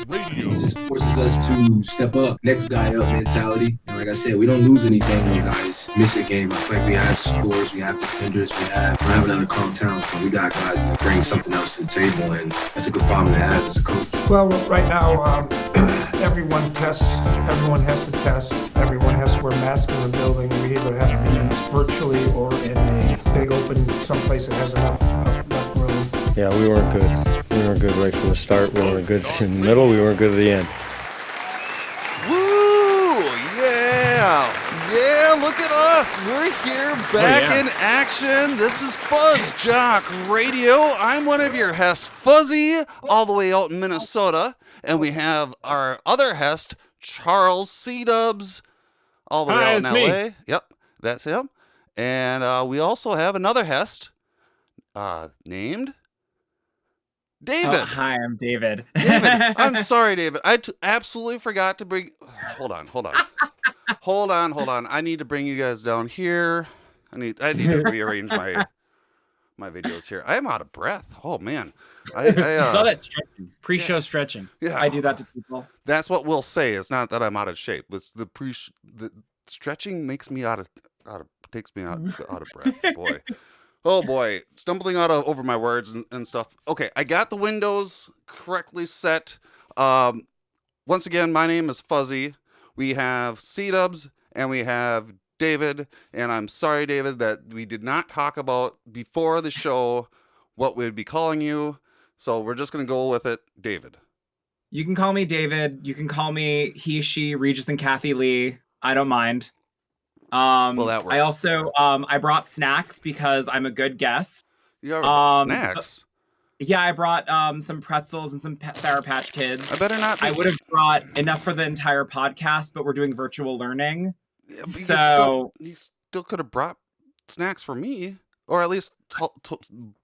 FuzzJockRadio. This forces us to step up, next guy up mentality. And like I said, we don't lose anything when guys miss a game. I feel like we have scores, we have defenders, we don't have another calm talent, but we got guys that bring something else to the table, and that's a good problem to have as a coach. Well, right now, everyone tests, everyone has to test, everyone has to wear masks in the building. We either have meetings virtually or in a big open, someplace that has enough room. Yeah, we weren't good. We weren't good right from the start. We weren't good in the middle. We weren't good at the end. Woo! Yeah! Yeah, look at us. We're here back in action. This is FuzzJockRadio. I'm one of your Hests, Fuzzy, all the way out in Minnesota. And we have our other Hest, Charles C-Dubs, all the way out in LA. Me. Yep, that's him. And we also have another Hest named David. Oh, hi, I'm David. David, I'm sorry, David. I absolutely forgot to bring... Hold on. Hold on. I need to bring you guys down here. I need to rearrange my videos here. I am out of breath. Oh, man. I saw that stretching. Pre-show stretching. Yeah. I do that to people. That's what we'll say. It's not that I'm out of shape. It's the stretching makes me takes me out of breath. Boy. Oh boy, stumbling over my words and stuff. Okay, I got the windows correctly set. Once again, my name is Fuzzy. We have C-Dubs and we have David. And I'm sorry, David, that we did not talk about before the show what we'd be calling you. So we're just going to go with it, David. You can call me David. You can call me he, she, Regis, and Kathy Lee. I don't mind. Well, that works. I also I brought snacks because I'm a good guest. You got snacks? Yeah, I brought some pretzels and some Sour Patch Kids. I better not. I would have brought enough for the entire podcast, but we're doing virtual learning. Yeah, so you still could have brought snacks for me, or at least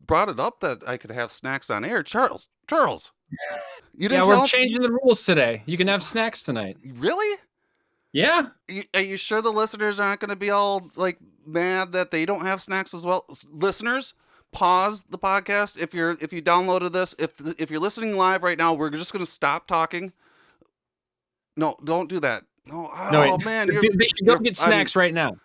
brought it up that I could have snacks on air. Charles, you didn't. Yeah, we're changing the rules today. You can have snacks tonight. Really? Yeah. Are you sure the listeners aren't going to be all like mad that they don't have snacks as well? Listeners, pause the podcast if you downloaded this. If you're listening live right now, we're just going to stop talking. No, don't do that. No, man, they should go get snacks right now.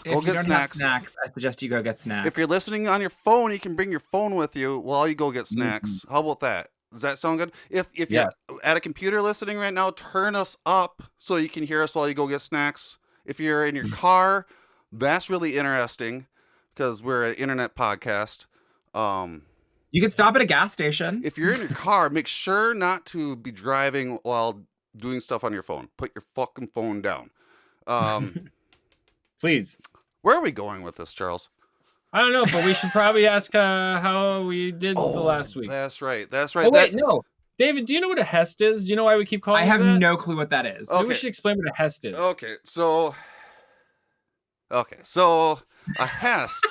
Go get snacks. I suggest you go get snacks. If you're listening on your phone, you can bring your phone with you while you go get snacks. Mm-hmm. How about that? Does that sound good? If you're at a computer listening right now, turn us up so you can hear us while you go get snacks. If you're in your car, that's really interesting because we're an internet podcast. You can stop at a gas station. If you're in your car, make sure not to be driving while doing stuff on your phone. Put your fucking phone down. Please. Where are we going with this, Charles? I don't know, but we should probably ask how we did the last week. That's right. Oh, wait, no. David, do you know what a Hest is? Do you know why we keep calling it that? I have no clue what that is. Maybe we should explain what a Hest is. Okay, so a Hest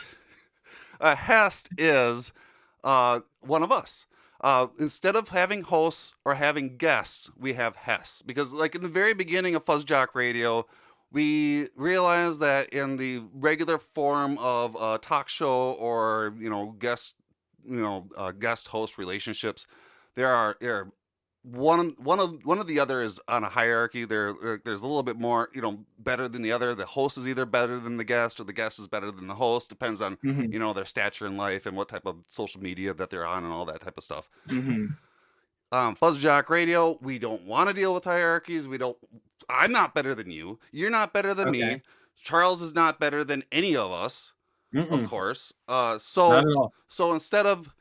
is one of us. Instead of having hosts or having guests, we have Hests. Because like in the very beginning of FuzzJockRadio, we realized that in the regular form of a talk show or guest host relationships, there's one of the other is on a hierarchy. There's a little bit more better than the other. The host is either better than the guest, or the guest is better than the host. Depends on their stature in life and what type of social media that they're on and all that type of stuff. FuzzJockRadio, we don't want to deal with hierarchies. I'm not better than you. You're not better than me. Charles is not better than any of us, of course. So instead of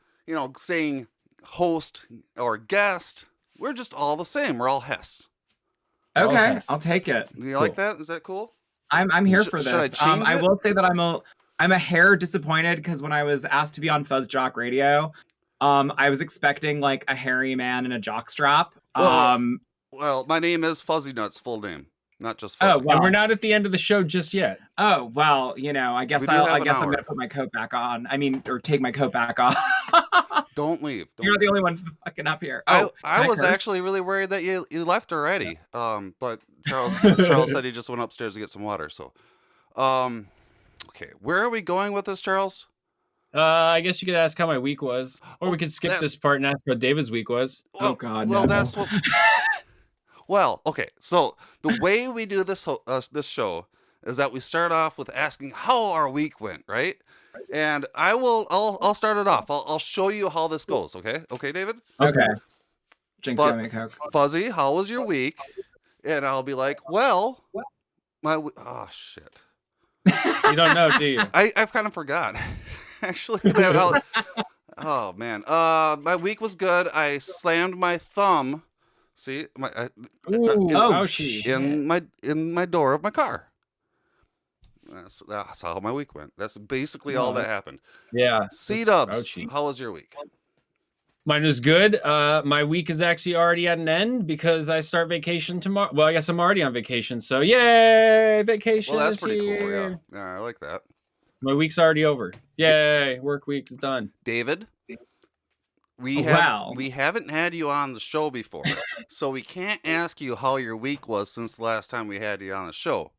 saying host or guest, we're just all the same. We're all Hests. Okay, I'll take it. Do you like that? Is that cool? I'm here for this. I it? will say that I'm a hair disappointed because when I was asked to be on FuzzJockRadio, I was expecting like a hairy man in a jockstrap. Well, my name is Fuzzy Nuts, full name, not just Fuzzy. Oh, well, we're not at the end of the show just yet. Oh, well, I guess I'm going to put my coat back on. Or take my coat back off. Don't leave. You're not the only one fucking up here. I was actually really worried that you left already. But Charles said he just went upstairs to get some water. So, okay, where are we going with this, Charles? I guess you could ask how my week was, or we could skip this part and ask what David's week was. Oh God, Well, no. that's what. Well, okay. So the way we do this this show is that we start off with asking how our week went, right? And I'll start it off. I'll show you how this goes. Okay, David. Okay. Jinx, you want me a Coke? Fuzzy, how was your week? And I'll be like, well, oh shit. You don't know, do you? I've kind of forgot. Actually, oh man. My week was good. I slammed my thumb. See, Ouchie. in my door of my car. That's how my week went. That's basically all that happened. Yeah. C-Dubs, how was your week? Mine was good. My week is actually already at an end because I start vacation tomorrow. Well, I guess I'm already on vacation, so yay, vacation. Well, that's is pretty cool. here. Yeah, I like that. My week's already over. Yay, work week is done. David, we haven't had you on the show before, so we can't ask you how your week was since the last time we had you on the show.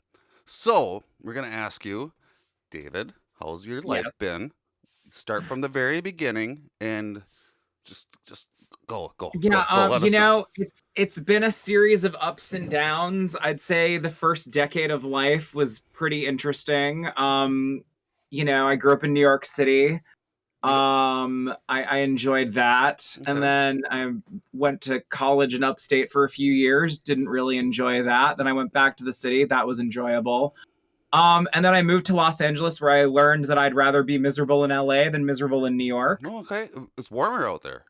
So we're gonna ask you, David, how's your life been? Start from the very beginning and just go. Yeah, it's been a series of ups and downs. I'd say the first decade of life was pretty interesting. I grew up in New York City. I enjoyed that. Okay. And then I went to college in upstate for a few years. Didn't really enjoy that. Then I went back to the city. That was enjoyable. And then I moved to Los Angeles, where I learned that I'd rather be miserable in LA than miserable in New York. Oh, okay. It's warmer out there.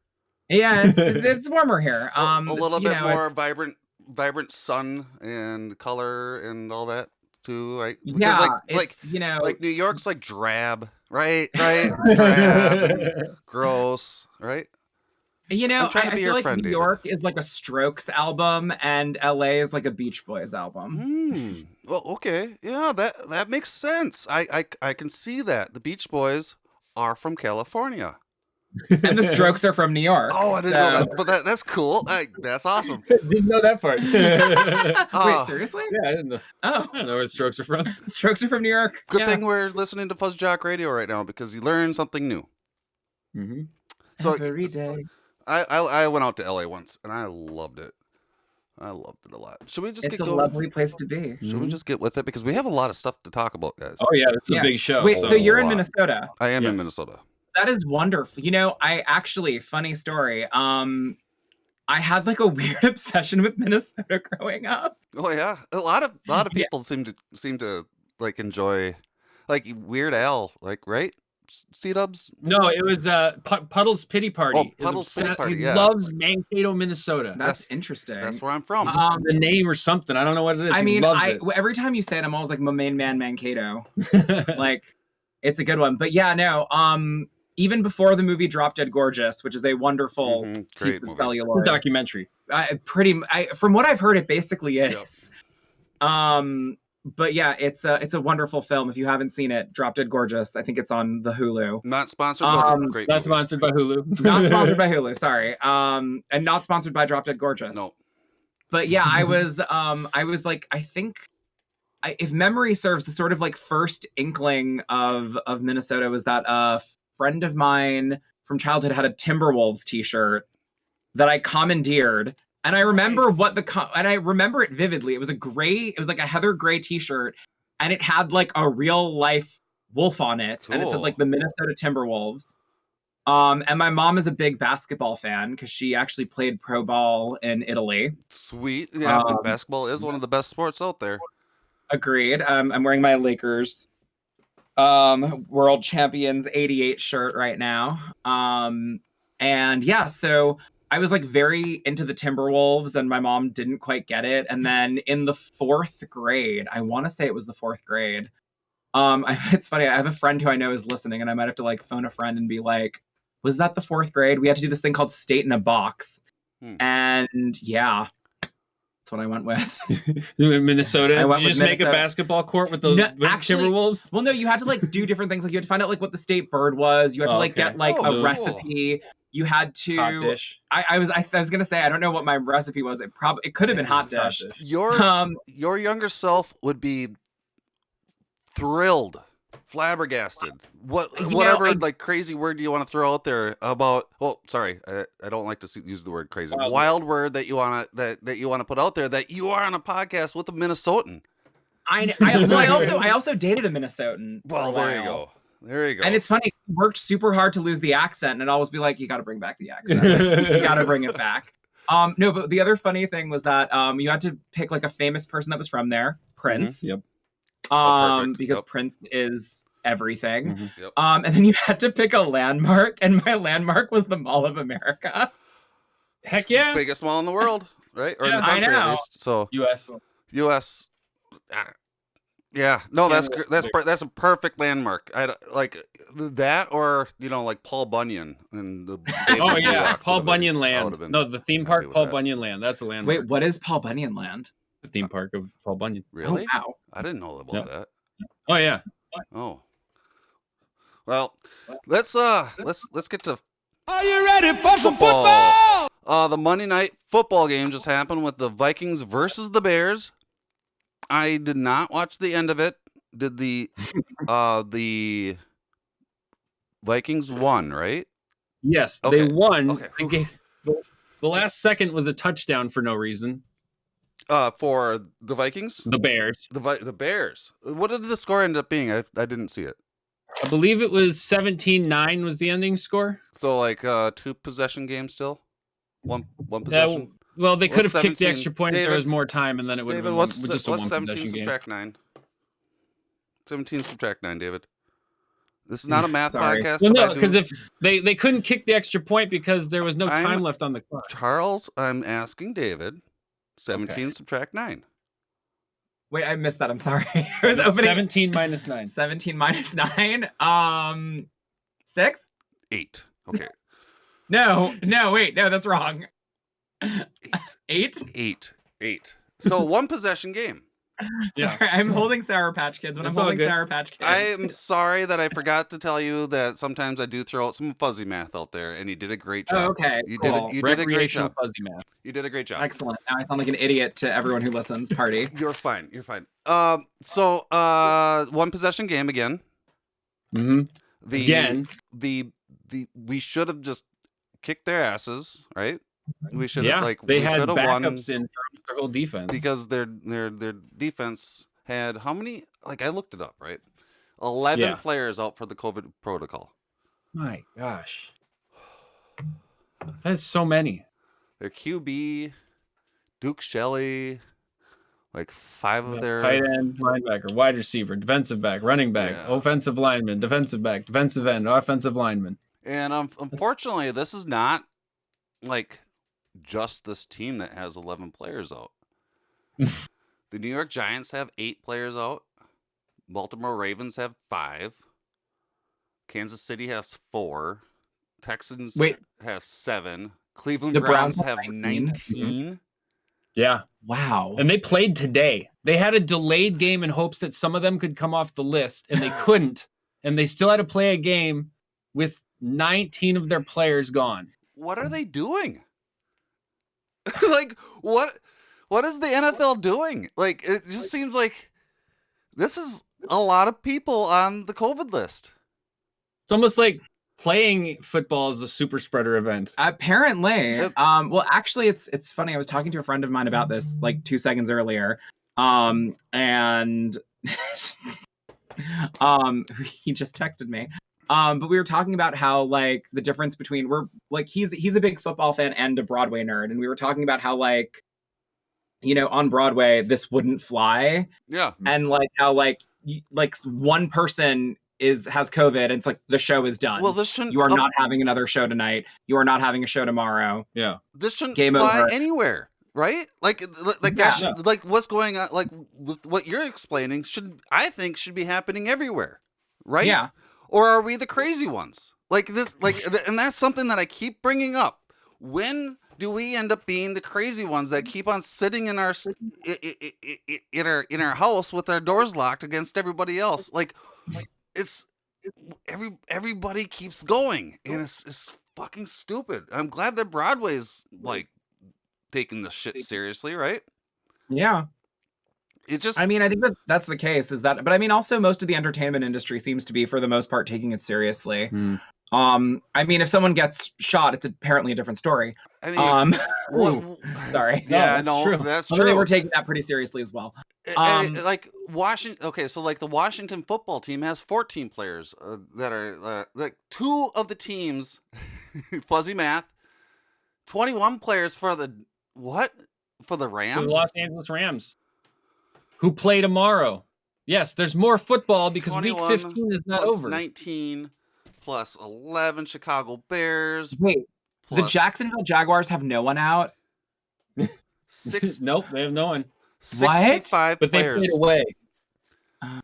Yeah, it's warmer here. A little bit more vibrant sun and color and all that too. Right? Yeah, like New York's like drab, right? Drab, and gross, right? I'm trying to be I your feel like friend, New David. York is like a Strokes album, and LA is like a Beach Boys album. Well, okay, yeah, that makes sense. I can see that the Beach Boys are from California. And the Strokes are from New York. Oh, I didn't know that, but that's cool. That's awesome. Didn't know that part. Wait, seriously? Yeah, I didn't know. Oh, I don't know where Strokes are from. Strokes are from New York. Good thing we're listening to FuzzJockRadio right now because you learn something new. Mm-hmm. So every day. I went out to LA once and I loved it. I loved it a lot. Should we just It's get a going? lovely place to be. Should we just get with it because we have a lot of stuff to talk about, guys? Oh yeah, it's a big show. Wait, so you're in lot. Minnesota? I am in Yes. Minnesota. That is wonderful. I actually, funny story. I had like a weird obsession with Minnesota growing up. Oh yeah, a lot of people seem to like enjoy like Weird Al, like, right? C-Dubs. No, it was Puddle's Pity Party. Oh, Is Puddle's Pity obsessed- Party, He yeah. loves Mankato, Minnesota. That's interesting. That's where I'm from. The name or something. I don't know what it is. I He mean, loves it. every time you say it, I'm always like, my main man Mankato. Like, it's a good one. But yeah, no. Even before the movie Drop Dead Gorgeous, which is a wonderful Great piece of movie. celluloid. Documentary. From what I've heard, it basically is. But yeah, it's a wonderful film. If you haven't seen it, Drop Dead Gorgeous. I think it's on the Hulu. Not sponsored, but great. Not movie. sponsored by Hulu. Not sponsored by Hulu, sorry. And not sponsored by Drop Dead Gorgeous. No. But yeah, I was like, I think, if memory serves, the sort of like first inkling of Minnesota was that a friend of mine from childhood had a Timberwolves t-shirt that I commandeered. And I remember and I remember it vividly. It was like a heather gray t-shirt, and it had like a real life wolf on it. And it said like the Minnesota Timberwolves. And my mom is a big basketball fan because she actually played pro ball in Italy. Sweet. Yeah, basketball is one of the best sports out there. Agreed. I'm wearing my Lakers world champions 88 shirt right now. And yeah, so I was like very into the Timberwolves, and my mom didn't quite get it. And then in the 4th grade, I want to say it was the 4th grade. It's funny. I have a friend who I know is listening, and I might have to like phone a friend and be like, was that the 4th grade? We had to do this thing called State in a Box. And yeah, that's what I went with. Minnesota. I went Did you with just make a Minnesota. basketball court with those Timberwolves? Well, no, you had to like do different things. Like you had to find out like what the state bird was. You had to like get like a cool. recipe. You had to. Hot dish. I was gonna say I don't know what my recipe was. It could have been hot dish. Your younger self would be thrilled Flabbergasted. You know, Whatever like crazy word you want to throw out there about. Well, sorry, I don't like to use the word crazy. Wild word that you want to that you want to put out there that you are on a podcast with a Minnesotan. I also dated a Minnesotan. Well, there you go. There you go. And it's funny, he worked super hard to lose the accent, and it'd always be like, you got to bring back the accent. You got to bring it back. No, but the other funny thing was that you had to pick like a famous person that was from there, Prince. Yep. Because Prince is everything. Yep. And then you had to pick a landmark, and my landmark was the Mall of America. Heck yeah. Biggest mall in the world, right? Or in Yeah, the country I know. at least. So U.S. Yeah, no, that's a perfect landmark. I like that, or like Paul Bunyan and the. Oh yeah, Paul Bunyan Bunyan Land. No, the theme park Paul Bunyan Land. That's a landmark. Wait, what is Paul Bunyan Land? The theme park of Paul Bunyan. Really? Oh, wow. I didn't know about that. Oh yeah. Oh. Well, let's get to. Are you ready for some football? The Monday night football game just happened with the Vikings versus the Bears. I did not watch the end of it. Did the Vikings won, right? Yes, Okay. they won. Okay. The last second was a touchdown for no reason. For the Vikings? The Bears. The Bears. What did the score end up being? I didn't see it. I believe it was 17-9 was the ending score. So like 2 possession game still? One possession? Well, they could have kicked the 17? extra point if there was more time, and then it would have David, been what's just a 17 one-possession game. subtract 9? 17 subtract 9, David. This is not a math Sorry. podcast. Well, but no, because if they couldn't kick the extra point because there was no time left on the clock. Charles, I'm asking David, 17 subtract 9. Wait, I missed that. I'm sorry. I was opening 17 minus 9. 17 minus 9. 6? 8. Okay. No, wait, no, that's wrong. 8? 8. So one possession game. Yeah. Sorry, I'm holding Sour Patch Kids when That's I'm all holding good. Sour Patch Kids. I am sorry that I forgot to tell you that sometimes I do throw out some fuzzy math out there, and you did a great job. Oh, okay, You cool. did a great Recreational job. fuzzy math. You did a great job. Excellent. Now I sound like an idiot to everyone who listens. Party. You're fine. So one possession game again. Mm-hmm. Again. We should have just kicked their asses, right? We should have they we had should have won backups in for their whole defense because their defense had how many? Like I looked it up, right? 11 players out for the COVID protocol. My gosh, that's so many. Their QB, Duke Shelley, like 5 of their tight end, linebacker, wide receiver, defensive back, running back, offensive lineman, defensive back, defensive end, offensive lineman. And unfortunately, this is not like just this team that has 11 players out. The New York Giants have 8 players out. Baltimore Ravens have 5. Kansas City has 4. Texans have 7. Cleveland Browns have 19. Yeah. Wow. And they played today. They had a delayed game in hopes that some of them could come off the list, and they couldn't. And they still had to play a game with 19 of their players gone. What are they doing? Like, what is the NFL doing? Like, it just seems like this is a lot of people on the COVID list. It's almost like playing football is a super spreader event. Apparently. Well, actually, it's funny. I was talking to a friend of mine about this like 2 seconds earlier. And he just texted me. But we were talking about how like the difference between he's a big football fan and a Broadway nerd, and we were talking about how like on Broadway this wouldn't fly. Yeah. And like how like one person has COVID and it's like the show is done. Well, this shouldn't. You are not having another show tonight. You are not having a show tomorrow. Yeah. This shouldn't Game fly over. anywhere, right? Like like what's going on? Like with what you're explaining should be happening everywhere, right? Yeah. Or are we the crazy ones? Like this, and that's something that I keep bringing up. When do we end up being the crazy ones that keep on sitting in our house with our doors locked against everybody else? Like it's everybody keeps going, and it's fucking stupid. I'm glad that Broadway's like taking this shit seriously, right? Yeah. it just. I mean, I think that's the case. But I mean, also most of the entertainment industry seems to be, for the most part, taking it seriously. I mean, if someone gets shot, it's apparently a different story. I mean, sorry. Yeah, true. That's Although true. they were taking that pretty seriously as well. Like Washington. Okay, so like the Washington football team has 14 players that are like 2 of the teams. Fuzzy math. 21 players for the what? For the Rams? For the Los Angeles Rams, who play tomorrow. Yes, there's more football because week 15 is not over. 19 plus 11 Chicago Bears. Wait, the Jacksonville Jaguars have no one out? Nope, they have no one. 65 but players. They played away. I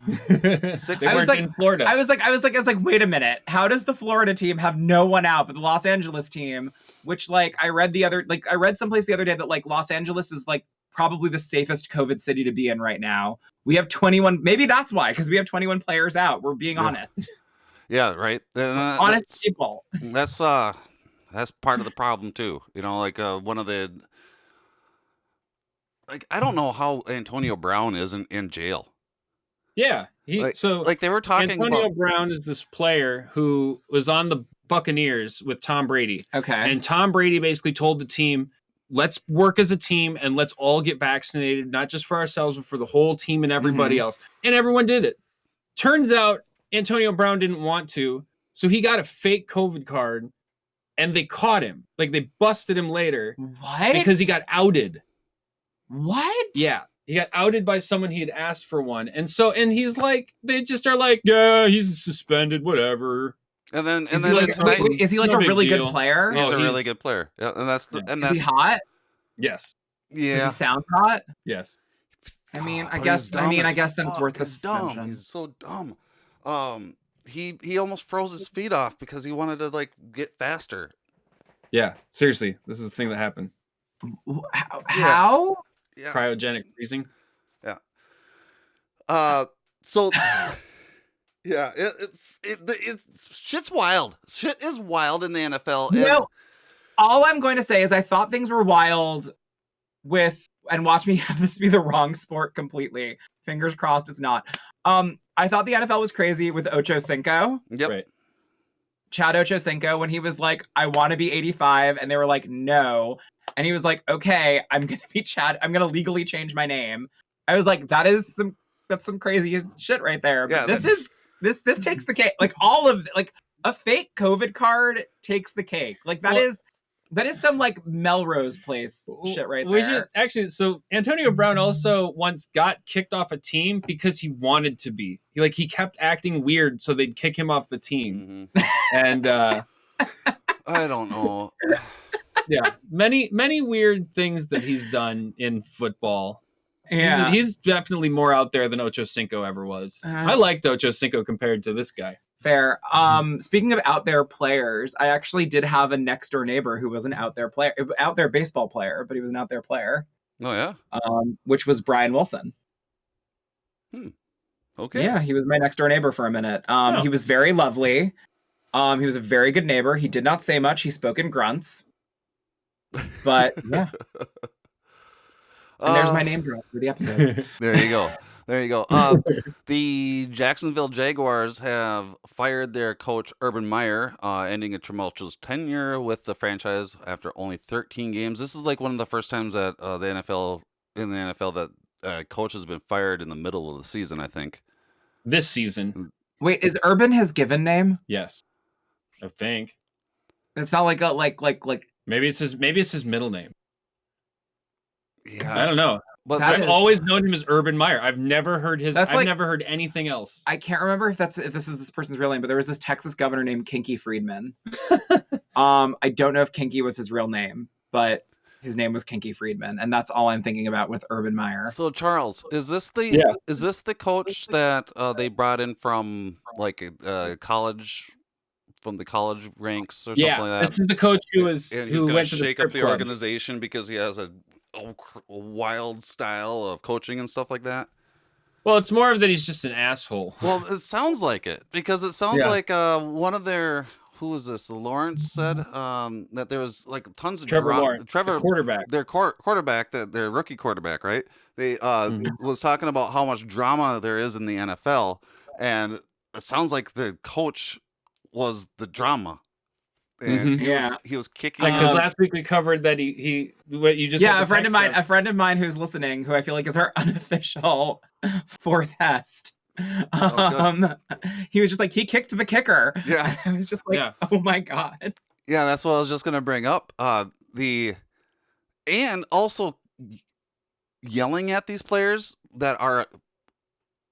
was like, in Florida. I was like, wait a minute. How does the Florida team have no one out, but the Los Angeles team, which like I read someplace the other day that like Los Angeles is like probably the safest COVID city to be in right now. We have 21. Maybe that's why, because we have 21 players out. We're being honest. Yeah, right. Honest people. That's part of the problem too. You know, like one of the like I don't know how Antonio Brown is in jail. Yeah, they were talking Antonio about Brown is this player who was on the Buccaneers with Tom Brady. Okay. And Tom Brady basically told the team, let's work as a team and let's all get vaccinated, not just for ourselves, but for the whole team and everybody else. And everyone did it. Turns out Antonio Brown didn't want to, so he got a fake COVID card and they caught him. Like they busted him later. What? Because he got outed. What? Yeah. He got outed by someone he had asked for one. And he's like, they just are like, yeah, he's suspended, whatever. And then is he like a really good player? He's a really good player. Yeah, and that's is he hot? Yes. Yeah. Does he sound hot? Yes. I mean, I guess then it's worth the suspension. Dumb. He's so dumb. He almost froze his feet off because he wanted to like get faster. Yeah, seriously, this is the thing that happened. How? Yeah. Cryogenic freezing. Yeah. So yeah, it's shit's wild. Shit is wild in the NFL. You know, all I'm going to say is I thought things were wild and watch me have this be the wrong sport completely. Fingers crossed it's not. I thought the NFL was crazy with Ocho Cinco. Yep. Right. Chad Ochocinco, when he was like, I want to be 85, and they were like, no. And he was like, okay, I'm going to be Chad. I'm going to legally change my name. I was like, that's some crazy shit right there. But yeah, this takes the cake. Like all of like a fake COVID card takes the cake. Like that is some like Melrose Place shit right there. So Antonio Brown also once got kicked off a team because he wanted to be. He kept acting weird, so they'd kick him off the team. Mm-hmm. And I don't know. Yeah, many weird things that he's done in football. Yeah, he's definitely more out there than Ocho Cinco ever was. I liked Ocho Cinco compared to this guy. Fair. Speaking of out there players, I actually did have a next door neighbor who was an out there baseball player, but he was an out there player. Oh yeah. Which was Brian Wilson. Okay. Yeah, he was my next door neighbor for a minute. He was very lovely. He was a very good neighbor. He did not say much. He spoke in grunts. But yeah. And there's my name drop for the episode. There you go. The Jacksonville Jaguars have fired their coach, Urban Meyer, ending a tumultuous tenure with the franchise after only 13 games. This is like one of the first times that the NFL that coach has been fired in the middle of the season, I think. This season. Wait, is Urban his given name? Yes. I think. It's not like a like maybe it's his middle name. Yeah. I don't know. But I've always known him as Urban Meyer. I've never heard never heard anything else. I can't remember if this is this person's real name, but there was this Texas governor named Kinky Friedman. I don't know if Kinky was his real name, but his name was Kinky Friedman, and that's all I'm thinking about with Urban Meyer. So Charles, is this the coach that they brought in from like college? From the college ranks or something like that. This is the coach who went to shake up the club. organization because he has a wild style of coaching and stuff like that. Well, it's more of that he's just an asshole. Well, it sounds like it because it sounds like one of their who was this? Lawrence said that there was like tons of Trevor Lawrence, Trevor, the quarterback. their quarterback, their rookie quarterback, right? They was talking about how much drama there is in the NFL, and it sounds like the coach was the drama. And he was kicking. Because last week we covered that he what you just a friend of mine who's listening, who I feel like is our unofficial fourth Hest. He was just like, he kicked the kicker. Yeah, I was just like, oh my god. Yeah, that's what I was just gonna bring up. And also yelling at these players that are.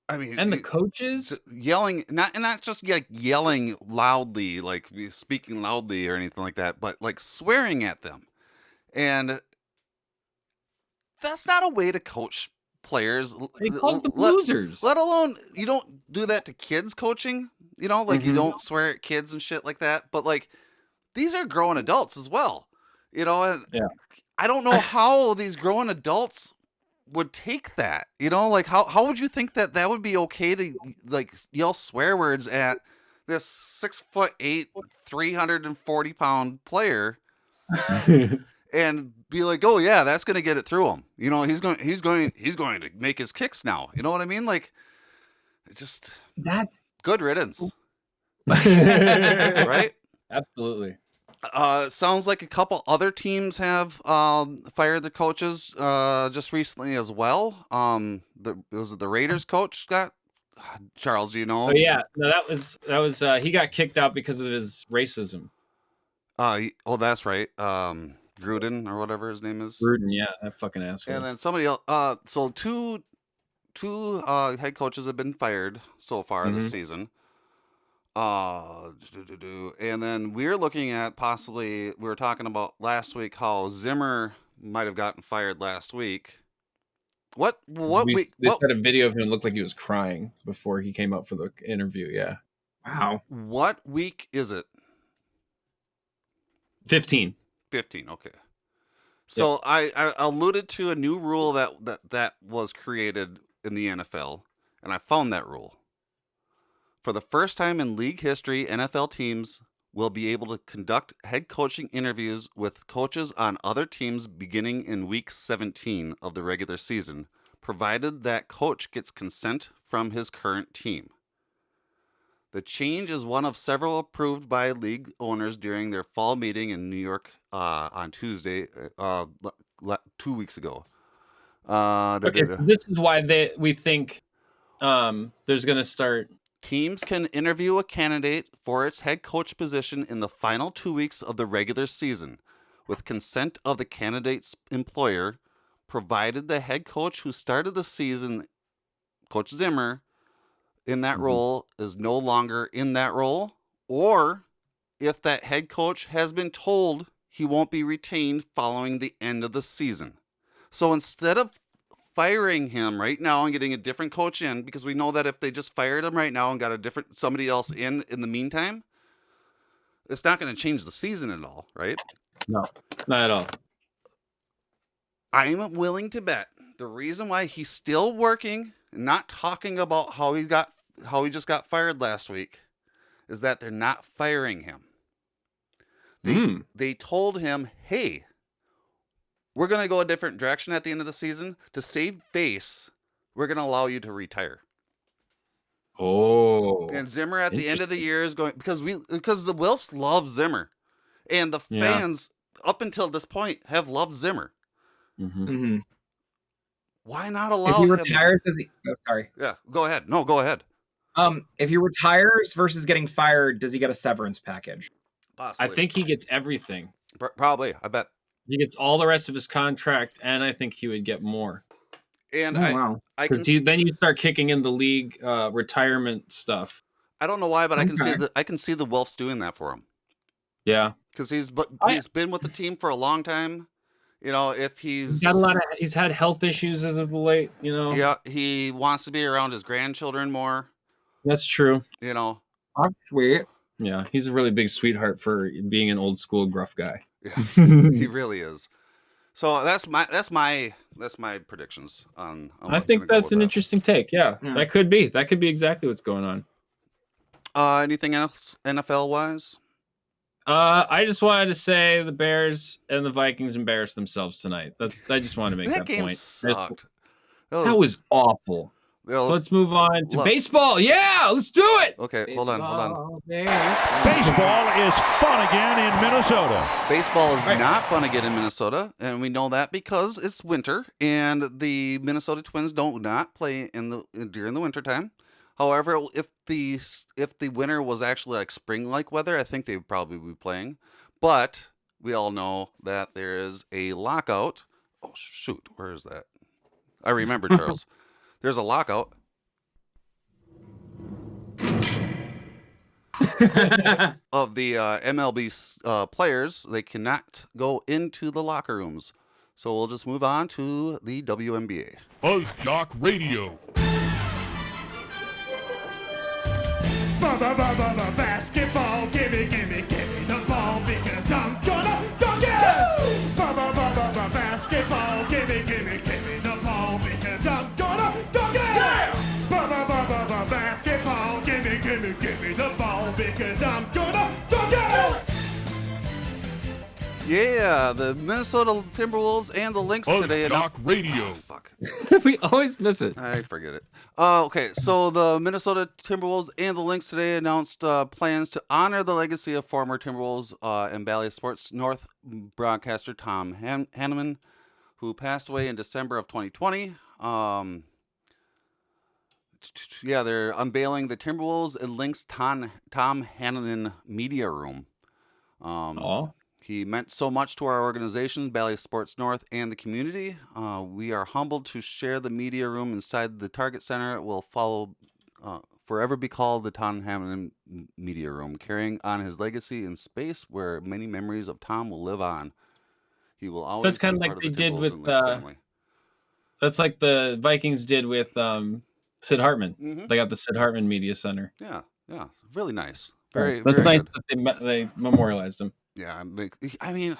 I mean, and the coaches yelling, not just like yelling loudly, like speaking loudly or anything like that, but like swearing at them. And that's not a way to coach players. They call them losers. Let alone, you don't do that to kids coaching, you know, like you don't swear at kids and shit like that. But like, these are grown adults as well, you know, and I don't know how these grown adults would take that, you know, like how would you think that would be okay to like yell swear words at this 6'8", 340-pound player and be like, oh yeah, that's gonna get it through him, you know, he's going to make his kicks now, you know what I mean? Like, just that's good riddance. Right? Absolutely. Sounds like a couple other teams have fired their coaches just recently as well. Was it the Raiders coach got? Charles, do you know? Oh yeah, no, that was he got kicked out because of his racism. That's right. Gruden or whatever his name is. Gruden, yeah, that fucking asshole. And then somebody else. So two head coaches have been fired so far this season. And then we're looking at possibly, we were talking about last week how Zimmer might have gotten fired last week. They had a video of him, looked like he was crying before he came up for the interview. Yeah. Wow. What week is it? 15. 15. Okay. So I alluded to a new rule that was created in the NFL, and I found that rule. For the first time in league history, NFL teams will be able to conduct head coaching interviews with coaches on other teams beginning in week 17 of the regular season, provided that coach gets consent from his current team. The change is one of several approved by league owners during their fall meeting in New York on Tuesday, 2 weeks ago. Okay, so this is why we think there's going to start. Teams can interview a candidate for its head coach position in the final 2 weeks of the regular season, with consent of the candidate's employer, provided the head coach who started the season, Coach Zimmer, in that role is no longer in that role, or if that head coach has been told he won't be retained following the end of the season. So instead of firing him right now and getting a different coach in, because we know that if they just fired him right now and got somebody else in the meantime, it's not going to change the season at all, right? No, not at all. I'm willing to bet the reason why he's still working and not talking about how he just got fired last week is that they're not firing him. They told him, hey, we're going to go a different direction at the end of the season. To save face, we're going to allow you to retire. Oh. And Zimmer at the end of the year is going, because the Wilfs love Zimmer. And the fans, up until this point, have loved Zimmer. Mm-hmm. Why not allow if he him? Retires, does he? Oh, sorry. Yeah, go ahead. No, go ahead. If he retires versus getting fired, does he get a severance package? Possibly. I think he gets everything. Probably, I bet. He gets all the rest of his contract, and I think he would get more. And then you start kicking in the league retirement stuff. I don't know why, but I can see the Wilfs doing that for him. Yeah, because he's been with the team for a long time. You know, if he's got he's had health issues as of late. You know, yeah, he wants to be around his grandchildren more. That's true. You know, that's sweet. Yeah, he's a really big sweetheart for being an old school gruff guy. Yeah, he really is. So that's my predictions on I think that's an interesting take. Yeah, that could be exactly what's going on. Anything else NFL wise? I just wanted to say the Bears and the Vikings embarrassed themselves tonight. I just wanted to make that game point. sucked. That was awful. Let's move on to baseball. Yeah, let's do it. Okay, hold on. Baseball is fun again in Minnesota. Baseball is not fun again in Minnesota, and we know that because it's winter, and the Minnesota Twins do not play during the wintertime. However, if the winter was actually like spring-like weather, I think they would probably be playing. But we all know that there is a lockout. Oh shoot, where is that? I remember, Charles. There's a lockout. Of the MLB players. They cannot go into the locker rooms. So we'll just move on to the WNBA. FuzzJockRadio. Basketball, gimme the ball because I'm gonna dunk it! Basketball, gimme the ball because I'm gonna dunk it! Yeah! Basketball, gimme the ball because I'm gonna dunk it! Yeah, the Minnesota Timberwolves and the Lynx today. FuzzJockRadio. Fuck. We always miss it. I forget it. Okay, so the Minnesota Timberwolves and the Lynx today announced plans to honor the legacy of former Timberwolves and Bally Sports North broadcaster Tom Hanneman, who passed away in December of 2020. Yeah, they're unveiling the Timberwolves and Lynx Tom Hanneman Media Room. He meant so much to our organization, Bally Sports North, and the community. We are humbled to share the media room inside the Target Center. It will forever be called the Tom Hanneman Media Room, carrying on his legacy in space where many memories of Tom will live on. He will always. So that's kind be of part like of they the did Timberwolves with. and Lynx family. That's like the Vikings did with Sid Hartman. Mhm. They got the Sid Hartman Media Center. Yeah, really nice. That's nice good. that they memorialized him. Yeah, I mean,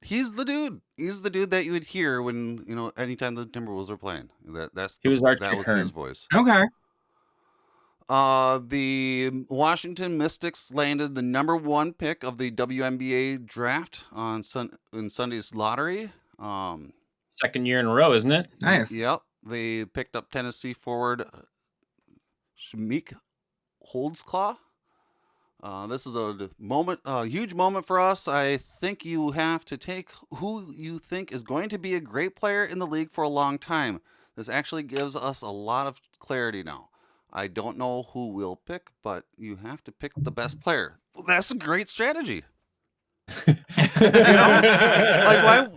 he's the dude. He's the dude that you would hear when anytime the Timberwolves are playing. That was his voice. Okay. The Washington Mystics landed the number 1 pick of the WNBA draft in Sunday's lottery. Second year in a row, isn't it? Nice. Yep, they picked up Tennessee forward Shamik Holdsclaw. This is a huge moment for us. I think you have to take who you think is going to be a great player in the league for a long time. This actually gives us a lot of clarity now. I don't know who we'll pick, but you have to pick the best player. Well, that's a great strategy. Like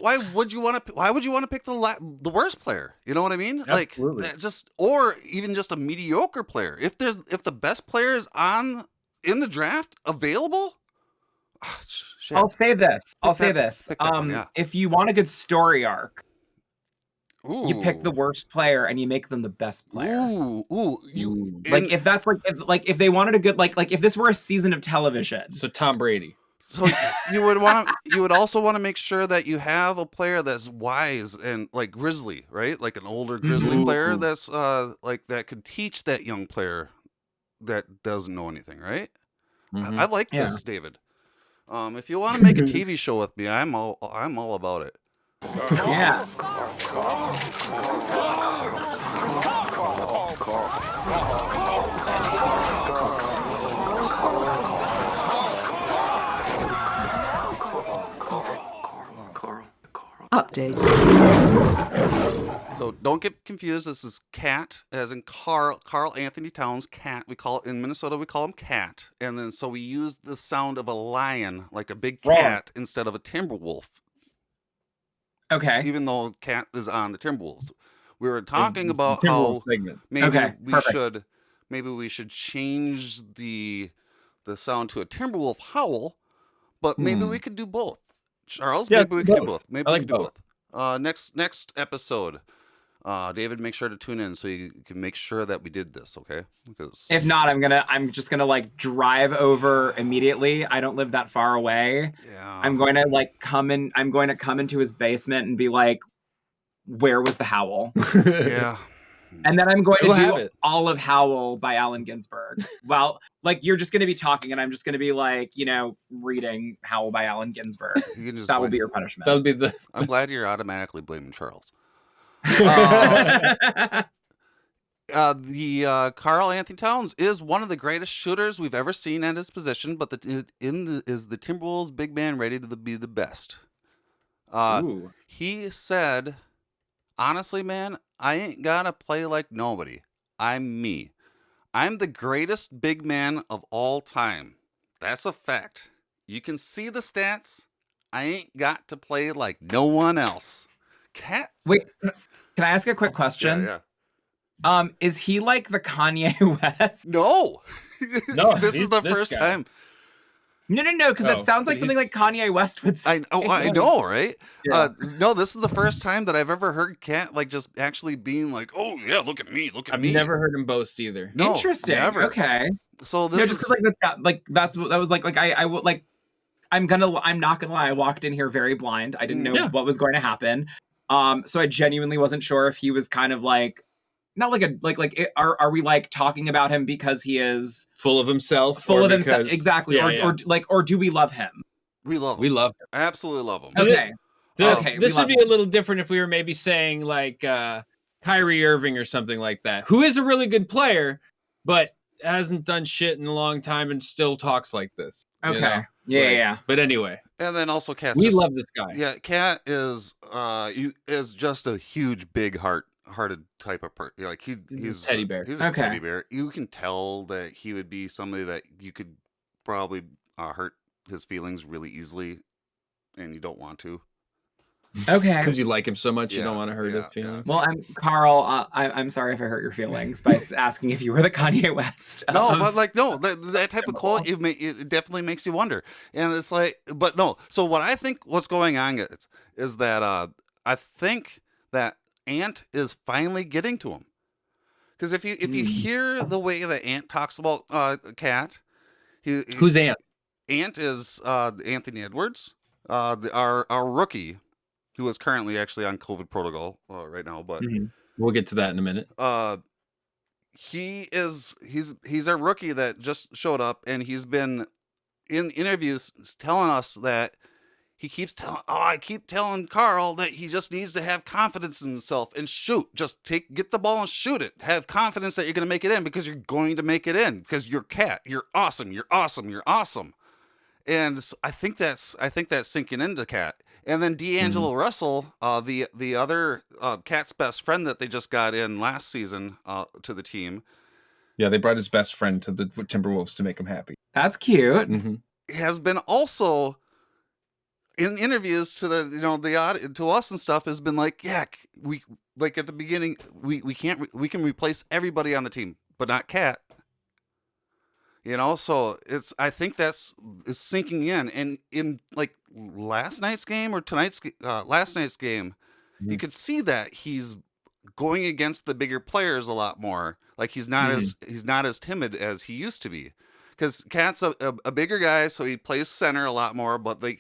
why would you want to pick the worst player? You know what I mean? Absolutely. Like or even just a mediocre player. If the best player is in the draft available, shit. I'll say this. Pick that one, yeah. If you want a good story arc, Ooh. you pick the worst player and you make them the best player. If that's if they wanted a good if this were a season of television. So Tom Brady. So you would also want to make sure that you have a player that's wise and like Grizzly, right? Like an older Grizzly player that's that could teach that young player that doesn't know anything, right? I like this, David. If you want to make a TV show with me, I'm all about it. Yeah. Update. So don't get confused. This is Cat, as in KarlAnthony Towns. Cat. We call it in Minnesota. We call him Cat, and then so we use the sound of a lion, like a big cat, instead of a timber wolf. Okay. Even though Cat is on the Timberwolves, we were talking about how maybe we should change the sound to a Timberwolf howl, but maybe we could do both. Charles, maybe we could do both. Maybe we could do both. Next episode, David, make sure to tune in so you can make sure that we did this, okay? Because if not, I'm just gonna drive over immediately. I don't live that far away. Yeah. I'm going to come into his basement and be like, "Where was the howl?" Yeah. And then I'm going We'll to have do it. all of Howl by Allen Ginsberg. Well, like you're just going to be talking and I'm just going to be like, reading Howl by Allen Ginsberg. You can just That will blame- be your punishment. That'll be the. I'm glad you're automatically blaming Charles. The KarlAnthony Towns is one of the greatest shooters we've ever seen at his position, but is the Timberwolves big man ready to be the best? Ooh. He said, honestly, man, I ain't gotta play like nobody. I'm me. I'm the greatest big man of all time. That's a fact. You can see the stats. I ain't got to play like no one else. Cat. Wait, can I ask a quick question? Yeah. Is he like the Kanye West? No. No, this is he's the this first guy. time. No, because that sounds like something like Kanye West would say. I know, right? Yeah. No, this is the first time that I've ever heard Cat like just actually being like, "Oh yeah, look at me, look at I've me." never heard him boast either. No, Interesting. never. Okay. So this No, is just because that was like I would like. I'm not gonna lie. I walked in here very blind. I didn't know what was going to happen. So I genuinely wasn't sure if he was kind of like. Not like are we like talking about him because he is Full of himself. himself exactly Yeah, or do we love him? we love him. We love him. Absolutely love him. Okay. Okay, This we would be love a little different if we were maybe saying like Kyrie Irving or something like that, who is a really good player, but hasn't done shit in a long time and still talks like this. you Okay. know? Yeah. But anyway, And then also Cat's we love this guy. Yeah, Cat is just a huge, big-hearted type of person. Like he's teddy bear. He's a Okay. teddy bear. You can tell that he would be somebody that you could probably hurt his feelings really easily, and you don't want to. Okay. Because you like him so much, you Yeah, don't want to hurt yeah, his feelings. Well, Carl. I'm sorry if I hurt your feelings by asking if you were the Kanye West. No, of- but like that type of quote, it definitely makes you wonder. And it's like, but no. So what I think what's going on is that I think that Ant is finally getting to him. Because if you hear the way that Ant talks about Cat, Who's Ant? Ant is Anthony Edwards, our rookie, who is currently actually on COVID protocol right now. But We'll get to that in a minute. he's a rookie that just showed up, and he's been in interviews telling us that he keeps telling. Oh, I keep telling Karl that he just needs to have confidence in himself and shoot. Just get the ball and shoot it. Have confidence that you're going to make it in, because you're going to make it in, because you're Cat. You're awesome. You're awesome. You're awesome. And I think that's sinking into Cat. And then D'Angelo Russell, the other Cat's best friend that they just got in last season to the team, Yeah, they brought his best friend to the Timberwolves to make him happy. That's cute. has been also in interviews to to us and stuff, has been like, yeah, we like at the beginning we can replace everybody on the team, but not Cat. So I think it's sinking in, and in like last night's game or last night's game, you could see that he's going against the bigger players a lot more. Like he's not as timid as he used to be, because Cat's a bigger guy, so he plays center a lot more. But so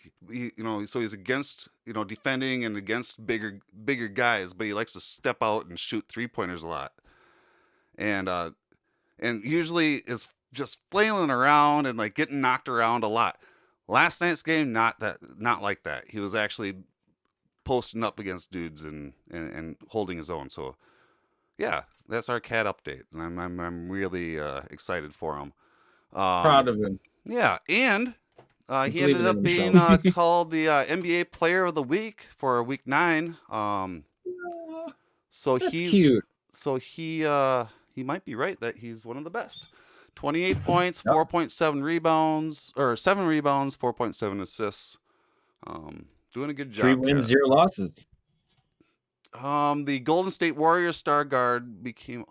he's against defending and against bigger guys, but he likes to step out and shoot 3-pointers a lot, and usually is just flailing around and like getting knocked around a lot. Last night's game, not like that. He was actually posting up against dudes and holding his own. So yeah, that's our Cat update, and I'm really excited for him. Proud of him. Yeah, and he Believe ended in up being called the NBA Player of the Week for Week 9. So That's cute. So he might be right that he's one of the best. 28 points, 4.7 rebounds, or 7 rebounds, 4.7 assists. Doing a good job. 3 wins, Cat. 0 losses. The Golden State Warriors star guard became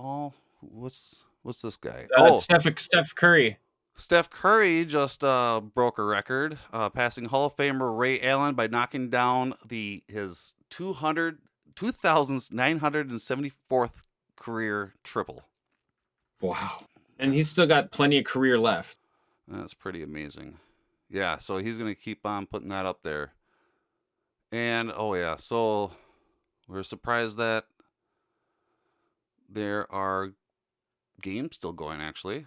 what's this guy? Steph Curry. Steph Curry just broke a record, passing Hall of Famer Ray Allen by knocking down his 2,974th career triple. Wow. And he's still got plenty of career left. That's pretty amazing. Yeah, so he's going to keep on putting that up there. And, so we're surprised that there are games still going, actually.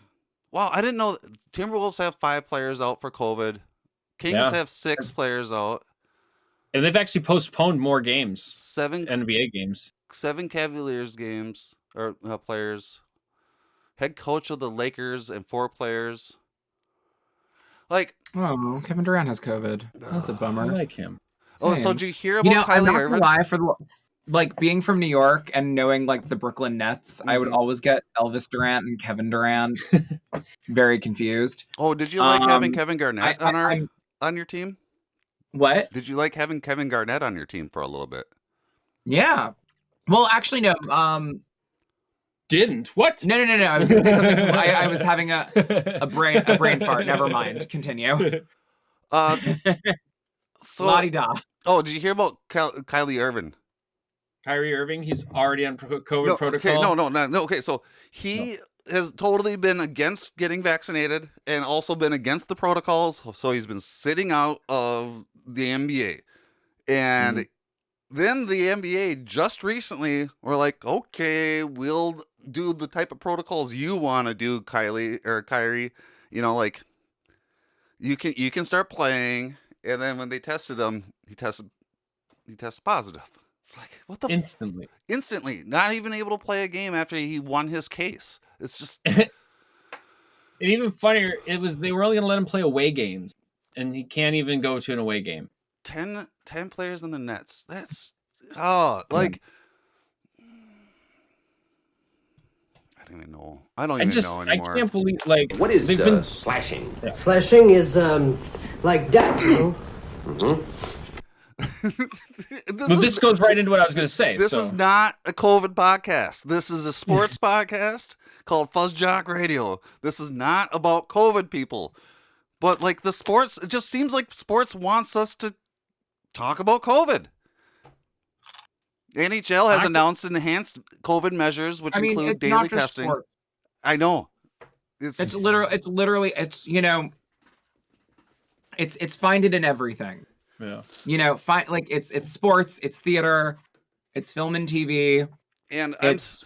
Wow, I didn't know Timberwolves have 5 players out for COVID. Kings Yeah. have 6 players out. And they've actually postponed more games, 7 NBA games. 7 Cavaliers games or players. Head coach of the Lakers and 4 players. Like, Oh, Kevin Durant has COVID. That's a I bummer. like him. oh, so Same. did you hear about I'm Kyrie not Irving? gonna lie, for the like being from New York and knowing like the Brooklyn Nets, I would Mhm. always get Elvis Durant and Kevin Durant very confused. Oh, did you like having Um, Kevin Garnett on your team? What? Did you like having Kevin Garnett on your team for a little bit? Yeah. Well, actually, no. Didn't what? No. I was gonna say something. I was having a brain fart. Never mind. Continue. So, La-di-da. oh, did you hear about Kyrie Irving? Kyrie Irving, he's already on COVID No, protocol. okay, no. Okay, so he has totally been against getting vaccinated and also been against the protocols. So he's been sitting out of the NBA. And then the NBA just recently were like, okay, we'll do the type of protocols you want to do, Kyrie. You know, like you can start playing. And then when they tested him, he tested positive. It's like, what the instantly, not even able to play a game after he won his case. It's just And even funnier, they were only going to let him play away games, and he can't even go to an away game. 10 players in the Nets. That's like I don't even know. I don't even know anymore. I can't believe what is slashing? Yeah. Slashing is like that, you know. This goes right into what I was going to say. This is not a COVID podcast. This is a sports podcast called FuzzJockRadio. This is not about COVID, people. But like the sports, it just seems like sports wants us to talk about COVID. NHL has announced enhanced COVID measures, which include daily testing. Sport. I know. It's literally you know, it's find it in everything. Yeah. You know, it's sports, it's theater, it's film and TV. And it's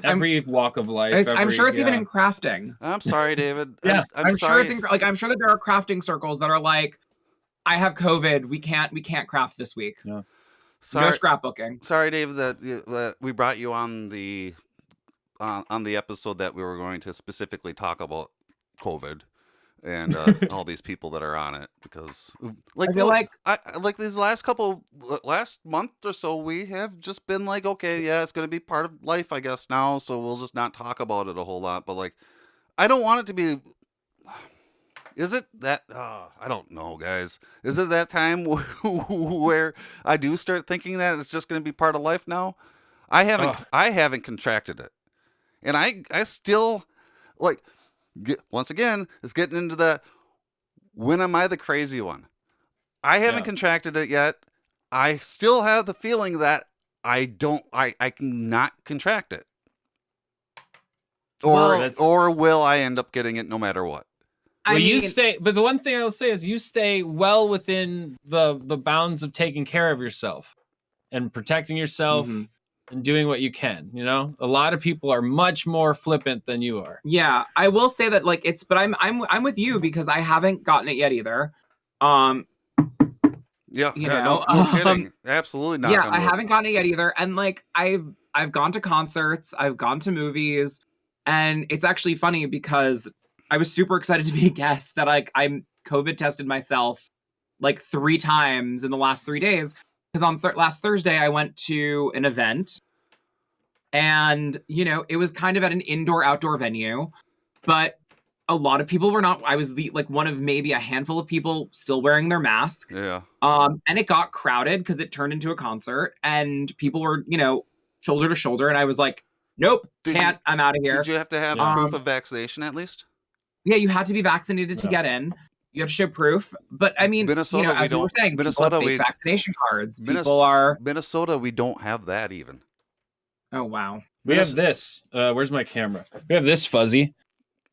every walk of life. I'm sure it's even in crafting. I'm sorry, David. Yeah, I'm sorry. Sure it's I'm sure that there are crafting circles that are like, I have COVID. We can't craft this week. Yeah. No scrapbooking. Sorry, Dave, that we brought you on the episode that we were going to specifically talk about COVID and all these people that are on it, because I feel like these last month or so, we have just been like, okay, yeah, it's going to be part of life, I guess now. So we'll just not talk about it a whole lot. But like, I don't want it to be. Is it that? I don't know, guys. Is it that time where I do start thinking that it's just going to be part of life now? I haven't contracted it, and I still like. Once again, it's getting into that. When am I the crazy one? I haven't contracted it yet. I still have the feeling that I cannot contract it, or will I end up getting it no matter what? You stay, but the one thing I'll say is you stay well within the bounds of taking care of yourself and protecting yourself and doing what you can. You know, a lot of people are much more flippant than you are. Yeah, I will say that but I'm with you because I haven't gotten it yet either. No kidding. Absolutely not. Yeah, I haven't gotten it yet either, and like I've gone to concerts, I've gone to movies, and it's actually funny because I was super excited to be a guest that I'm COVID tested myself like 3 times in the last 3 days. Because on last Thursday, I went to an event and, you know, it was kind of at an indoor-outdoor venue, but a lot of people were not. I was one of maybe a handful of people still wearing their mask. Yeah. And it got crowded because it turned into a concert and people were, you know, shoulder to shoulder. And I was like, nope, I'm out of here. Did you have to have proof of vaccination at least? Yeah, you had to be vaccinated to get in. You have to show proof, but I mean, Minnesota, you know, as we were saying, Minnesota, fake vaccination cards. Minnesota, we don't have that even. Oh wow, we have this. Where's my camera? We have this, Fuzzy.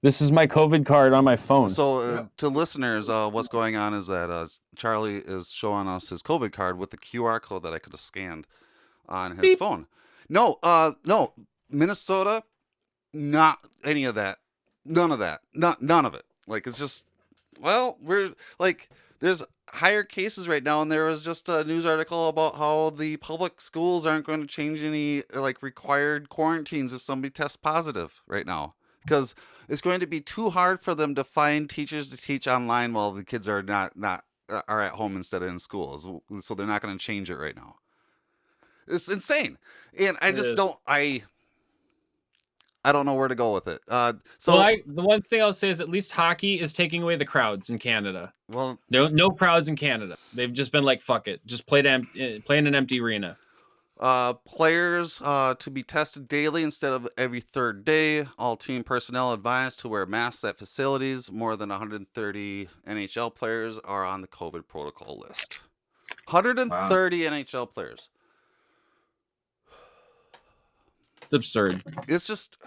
This is my COVID card on my phone. So to listeners, what's going on is that Charlie is showing us his COVID card with the QR code that I could have scanned on his phone. No, Minnesota, not any of that. None of that. None of it. Like, it's just, well, we're like, there's higher cases right now, and there was just a news article about how the public schools aren't going to change any like required quarantines if somebody tests positive right now, because it's going to be too hard for them to find teachers to teach online while the kids are not are at home instead of in schools. So they're not going to change it right now. It's insane, and I just don't. I don't know where to go with it. The one thing I'll say is at least hockey is taking away the crowds in Canada. Well, no crowds in Canada. They've just been like, fuck it, just play in an empty arena. Players to be tested daily instead of every third day. All team personnel advised to wear masks at facilities. More than 130 NHL players are on the COVID protocol list. 130 NHL players. It's absurd. It's just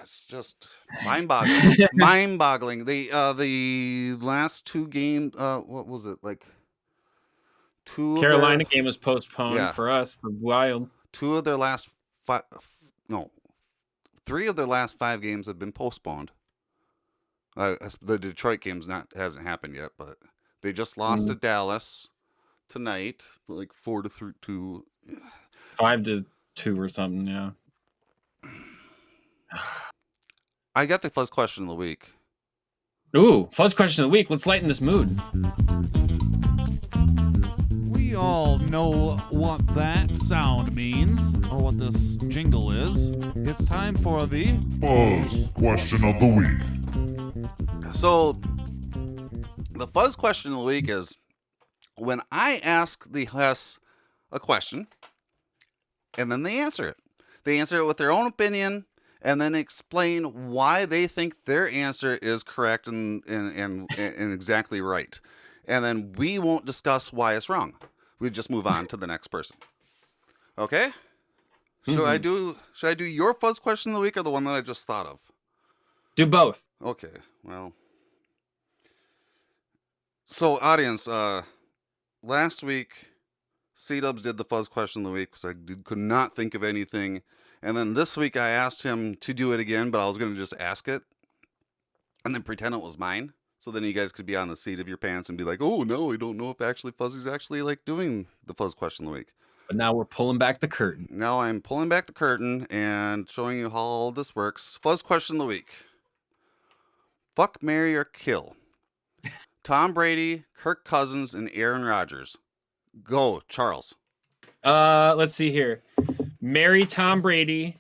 mind-boggling. It's mind-boggling. The last two games, what was it, like Carolina game was postponed for us. The Wild. 3 of their last 5 games have been postponed. The Detroit game's hasn't happened yet, but they just lost to Dallas tonight, like 4-2. 5-2 or something. Yeah. I got the fuzz question of the week. Ooh, fuzz question of the week. Let's lighten this mood. We all know what that sound means, or what this jingle is. It's time for the Fuzz question of the week. So, the fuzz question of the week is when I ask the Hess a question, and then they answer it. They answer it with their own opinion, and then explain why they think their answer is correct and exactly right. And then we won't discuss why it's wrong. We just move on to the next person. Okay? Should I do your fuzz question of the week or the one that I just thought of? Do both. Okay. Well. So, audience, last week C-Dubs did the fuzz question of the week because I could not think of anything. And then this week I asked him to do it again, but I was going to just ask it and then pretend it was mine. So then you guys could be on the seat of your pants and be like, oh, no, I don't know if actually Fuzzy's actually like doing the fuzz question of the week. But now we're pulling back the curtain. Now I'm pulling back the curtain and showing you how all this works. Fuzz question of the week. Fuck, marry, or kill. Tom Brady, Kirk Cousins, and Aaron Rodgers. Go, Charles. Let's see here. Marry Tom Brady.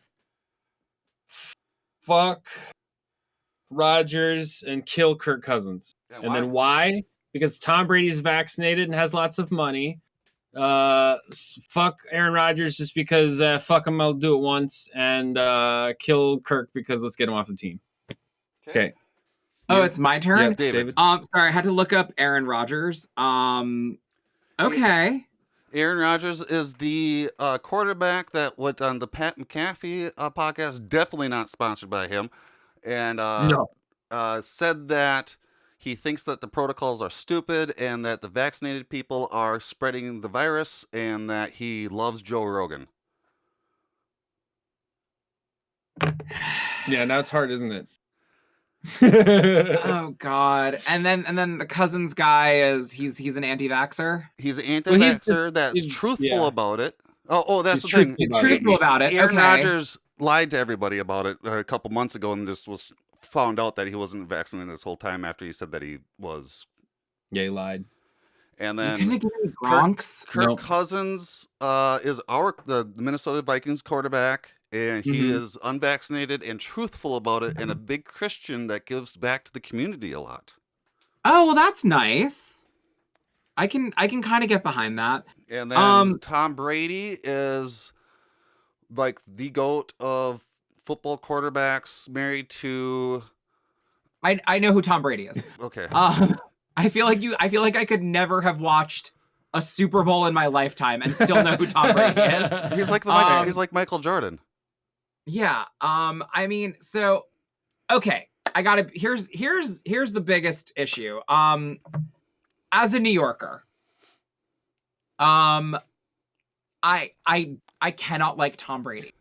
Fuck Rodgers and kill Kirk Cousins. Yeah, and then why? Because Tom Brady's vaccinated and has lots of money. Fuck Aaron Rodgers just because fuck him, I'll do it once. And kill Kirk because let's get him off the team. Okay. Oh, it's my turn? Yeah, David. Sorry, I had to look up Aaron Rodgers. Okay. Aaron Rodgers is the quarterback that went on the Pat McAfee podcast, definitely not sponsored by him, and said that he thinks that the protocols are stupid and that the vaccinated people are spreading the virus and that he loves Joe Rogan. Yeah, now it's hard, isn't it? Oh God! And then the Cousins guy is he's an anti-vaxxer. He's an anti-vaxxer that's truthful about it. Oh, that's the thing. He's truthful about it. Aaron Okay. Rodgers lied to everybody about it a couple months ago, and this was found out that he wasn't vaccinated this whole time after he said that he was. Yeah, he lied. And then Can you give me Gronks? Kirk Cousins is the Minnesota Vikings quarterback, and he is unvaccinated and truthful about it, and a big Christian that gives back to the community a lot. Oh well, that's nice. I can kind of get behind that. And then Tom Brady is like the GOAT of football quarterbacks, married to. I know who Tom Brady is. Okay. I feel like I could never have watched a Super Bowl in my lifetime and still know who Tom Brady is. He's like he's like Michael Jordan. Yeah. I mean, so okay. Here's the biggest issue. As a New Yorker, I cannot like Tom Brady.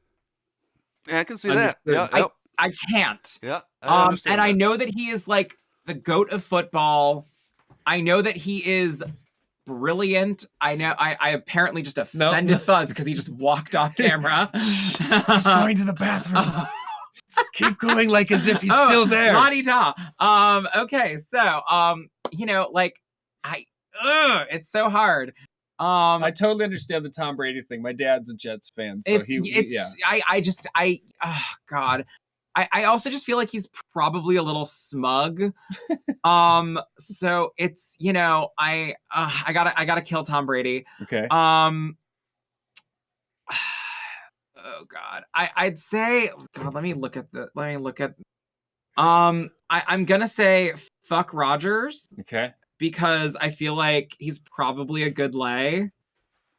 I can see that. Understood. Yeah, yep. I can't. Yeah. I understand And I that. know that he is like the GOAT of football. I know that he is brilliant. I know I apparently just offended Fuzz because he just walked off camera. He's going to the bathroom. Keep going like as if he's still there. La-di-da. Okay, so like it's so hard. I totally understand the Tom Brady thing. My dad's a Jets fan, so God. I also just feel like he's probably a little smug. So it's, I gotta kill Tom Brady. Okay. Oh God. I'd say, God, let me look at. I'm gonna say fuck Rodgers. Okay. Because I feel like he's probably a good lay.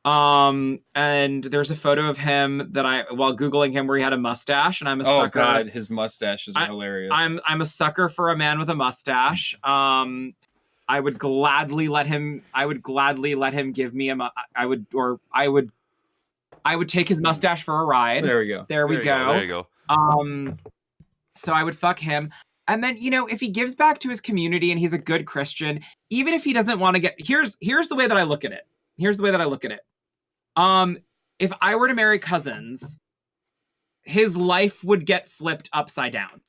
And there's a photo of him that while Googling him where he had a mustache, and I'm a sucker. Oh God, his mustache is hilarious. I'm a sucker for a man with a mustache. I would gladly let him give me I would take his mustache for a ride. There we go. There we go. There you go. So I would fuck him. And then, if he gives back to his community and he's a good Christian, even if he doesn't want to here's the way that I look at it. If I were to marry Cousins, his life would get flipped upside down.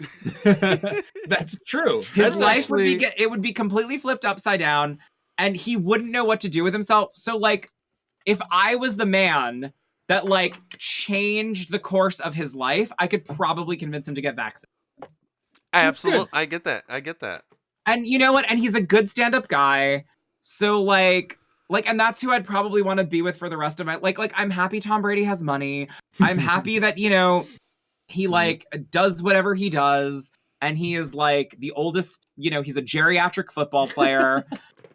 That's true. His life would be completely flipped upside down, and he wouldn't know what to do with himself. So, like, if I was the man that, like, changed the course of his life, I could probably convince him to get vaccinated. Absolutely. I get that. And you know what? And he's a good stand-up guy. So like, and that's who I'd probably want to be with for the rest of my like I'm happy Tom Brady has money. I'm happy that, he like does whatever he does. And he is like the oldest, he's a geriatric football player.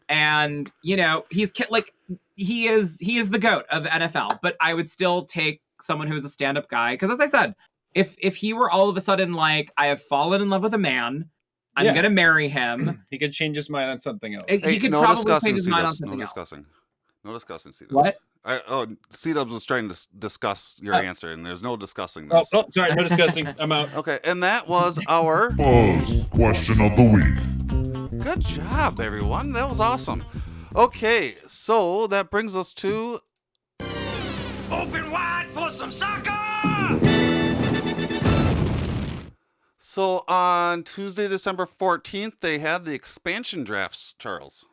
And, he's like, he is the GOAT of NFL, but I would still take someone who's a stand-up guy. Cause as I said, if he were all of a sudden like, I have fallen in love with a man, I'm going to marry him. He could change his mind on something else. He could probably change his mind on something else. No discussing, C-Dubs. What? C-Dubs was trying to discuss your answer, and there's no discussing this. Oh, sorry, no discussing. I'm out. Okay, and that was our Fuzz question of the week. Good job, everyone. That was awesome. Okay, so that brings us to Open wide for some soccer! So on Tuesday, December 14th, they had the expansion drafts, Charles.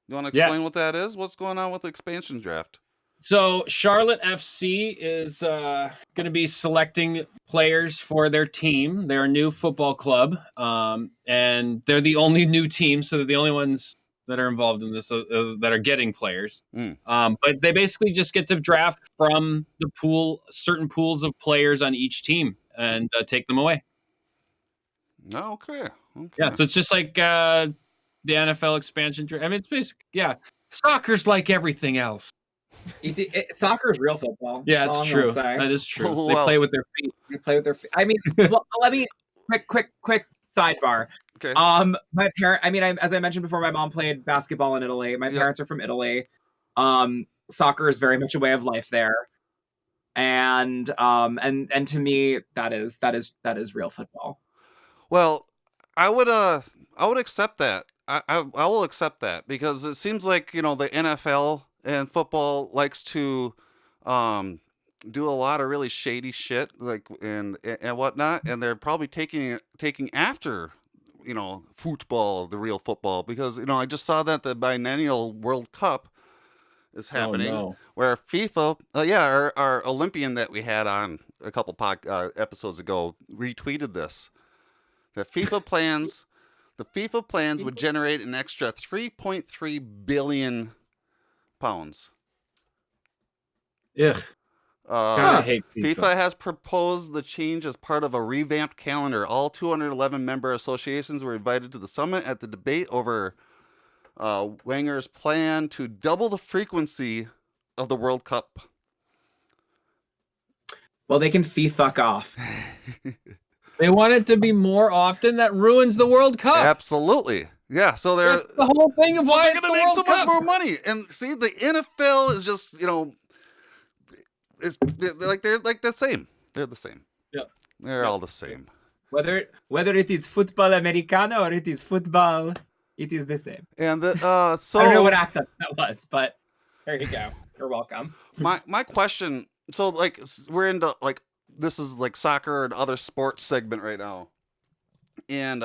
You want to explain what that is? What's going on with the expansion draft? So Charlotte FC is going to be selecting players for their team. They're a new football club, and they're the only new team, so they're the only ones that are involved in this that are getting players. But they basically just get to draft from the pool, certain pools of players on each team, and take them away. Okay. Yeah, so it's just like the NFL expansion draft. I mean, it's basic. Yeah, soccer's like everything else. Soccer is real football. Yeah, it's true. That is true. Oh, They well. play with their feet. I mean, well, let me quick sidebar. Okay. My parent. I mean, as I mentioned before, my mom played basketball in Italy. My parents are from Italy. Soccer is very much a way of life there, and to me, that is real football. Well, I would accept that. I will accept that because it seems like, the NFL and football likes to do a lot of really shady shit, like and whatnot, and they're probably taking after, football, the real football, because I just saw that the biennial World Cup is happening, where FIFA, our Olympian that we had on a couple episodes ago retweeted this. The FIFA plans would generate an extra 3.3 billion pounds. Ugh. God, I hate FIFA has proposed the change as part of a revamped calendar. All 211 member associations were invited to the summit at the debate over Wenger's plan to double the frequency of the World Cup. Well, they can fuck off. They want it to be more often. That ruins the World Cup. Absolutely. Yeah, so that's the whole thing of why they're going to make so much more money. And see, the NFL is just, they're like the same. They're the same. Yeah. They're all the same. Whether it is football americano or it is football, it is the same. And so I don't know what accent that was, but there you go. You're welcome. My question. So like we're into like this is like soccer and other sports segment right now, and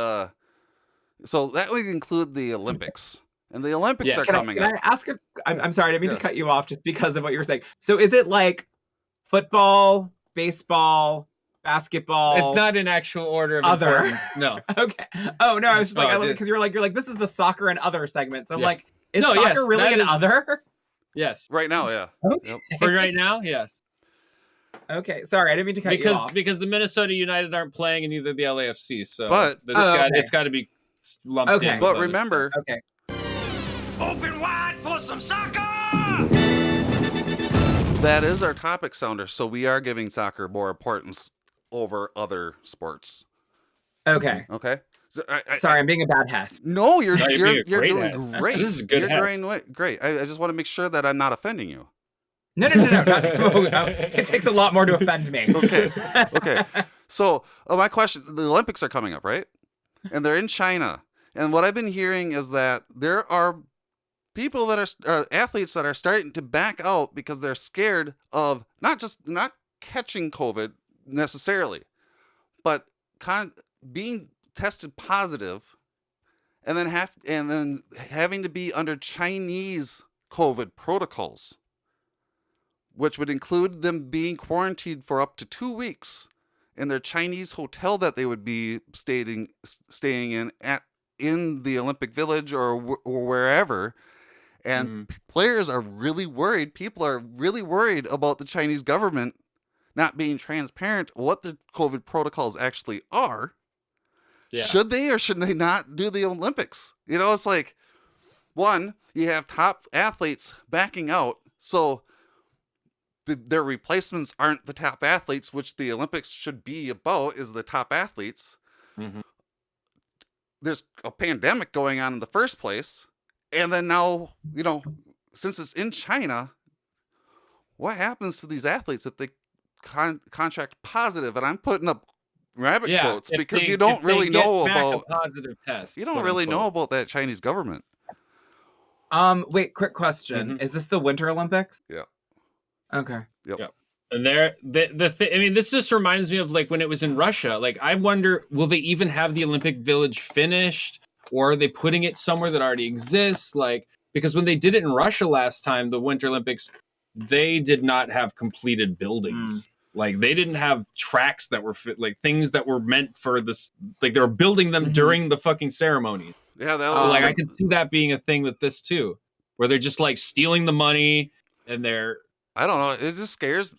so that would include the Olympics, and the Olympics are coming up. Can I ask? I'm sorry, I didn't mean to cut you off just because of what you were saying. So is it like football, baseball, basketball? It's not in actual order of other. importance. No. Okay. Oh no, I was just like, I love it because you're like, this is the soccer and other segment. So I'm like, is No, soccer yes, really that an is- other? Yes. Right now, yeah. Okay. Yep. For right now, yes. Okay, sorry, I didn't mean to cut you off. Because the Minnesota United aren't playing in either the LAFC, so But- it's got to be lumped in. But with remember, Okay. Open wide for some soccer! that is our topic sounder, so we are giving soccer more importance over other sports. Okay. Okay. So Sorry, I'm being a bad Hess. No, you're No, you're being a you're great doing Hess. great. This is a good You're Hess. doing great. I just want to make sure that I'm not offending you. No. It takes a lot more to offend me. Okay. So my question: the Olympics are coming up, right? And they're in China. And what I've been hearing is that there are people that are athletes that are starting to back out because they're scared of not catching COVID necessarily, but being tested positive, and then having to be under Chinese COVID protocols, which would include them being quarantined for up to 2 weeks in their Chinese hotel that they would be staying in the Olympic Village or wherever. And players are really worried. People are really worried about the Chinese government not being transparent what the COVID protocols actually are. Yeah. Should they or should they not do the Olympics? You know, it's like, one, you have top athletes backing out, so their replacements aren't the top athletes, which the Olympics should be about, is the top athletes. Mm-hmm. There's a pandemic going on in the first place. And then now, you know, since it's in China, what happens to these athletes if they contract positive? And I'm putting up rabbit quotes because you don't really know about a positive test. You don't really know about that Chinese government. Wait, quick question. Is this the Winter Olympics? Yeah. Okay. Yep. And I mean, this just reminds me of like when it was in Russia. Like, I wonder, will they even have the Olympic Village finished, or are they putting it somewhere that already exists? Like, because when they did it in Russia last time, the Winter Olympics, they did not have completed buildings. Like, they didn't have tracks that were like things that were meant for this. Like, they were building them during the fucking ceremony. Yeah, that was so like I could see that being a thing with this too, where they're just like stealing the money and they're. I don't know. It just scares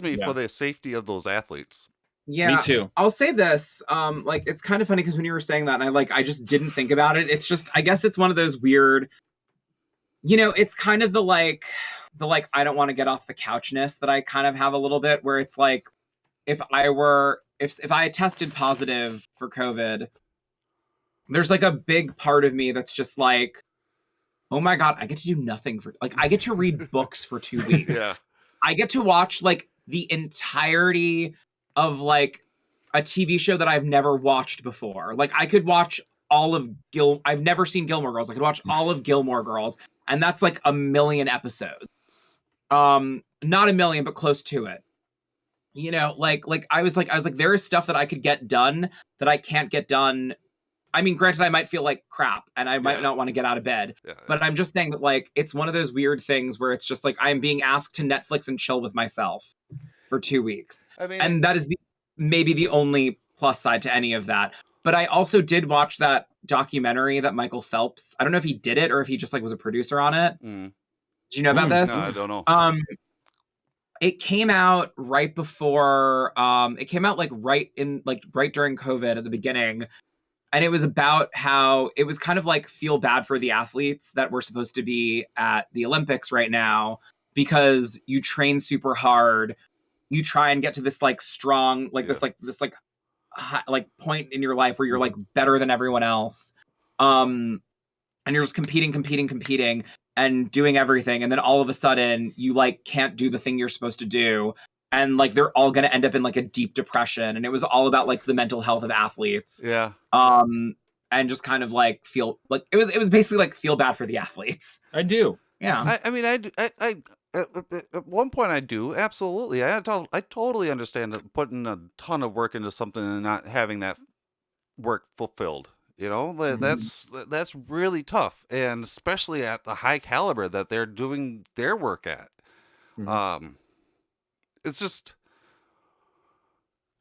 me for the safety of those athletes. Yeah, me too. I'll say this. Like, it's kind of funny because when you were saying that, and I just didn't think about it. It's just, I guess it's one of those weird, you know, it's kind of the like I don't want to get off the couchness that I kind of have a little bit, where it's like, if I had tested positive for COVID, there's like a big part of me that's just like, oh my God, I get to do nothing I get to read books for 2 weeks. Yeah. I get to watch like the entirety of like a TV show that I've never watched before. Like, I could watch all of I've never seen Gilmore Girls. I could watch all of Gilmore Girls, and that's like 1 million episodes. Not 1 million, but close to it. You know, like I was like, there is stuff that I could get done that I can't get done. I mean, granted, I might feel like crap and I might not want to get out of bed, but I'm just saying that like, it's one of those weird things where it's just like, I'm being asked to Netflix and chill with myself for 2 weeks. I mean, and that is maybe the only plus side to any of that. But I also did watch that documentary that Michael Phelps, I don't know if he did it or if he just like was a producer on it. Did you know about this? No, I don't know. It came out right before, it came out like right during COVID at the beginning. And it was about how it was kind of like feel bad for the athletes that were supposed to be at the Olympics right now, because you train super hard. You try and get to this like strong, like this high, like point in your life where you're like better than everyone else. And you're just competing and doing everything. And then all of a sudden you like can't do the thing you're supposed to do. and like they're all going to end up in like a deep depression, and it was all about like the mental health of athletes. Yeah. And just kind of like feel like it was basically like feel bad for the athletes. I do. Yeah. I mean, I at one point I do, absolutely. I totally understand that putting a ton of work into something and not having that work fulfilled. You know, that's really tough, and especially at the high caliber that they're doing their work at. It's just.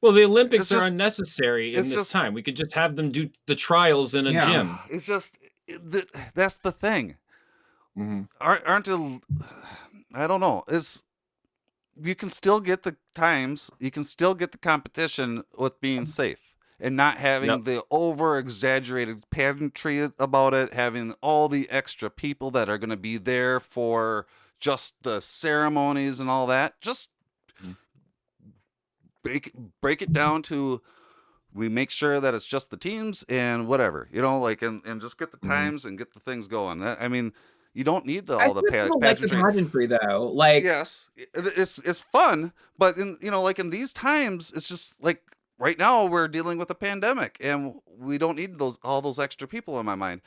Well, the Olympics are unnecessary in this time. We could just have them do the trials in a gym. It's just that's the thing. Aren't I don't know. You can still get the times. You can still get the competition with being safe and not having the over exaggerated pageantry about it. Having all the extra people that are going to be there for just the ceremonies and all that. Just. Break it down to we make sure that it's just the teams and whatever, you know, like and just get the times and get the things going. I mean, you don't need all the pageantry though. Like yes, it's fun, but in like in these times, it's just like right now we're dealing with a pandemic and we don't need all those extra people in my mind.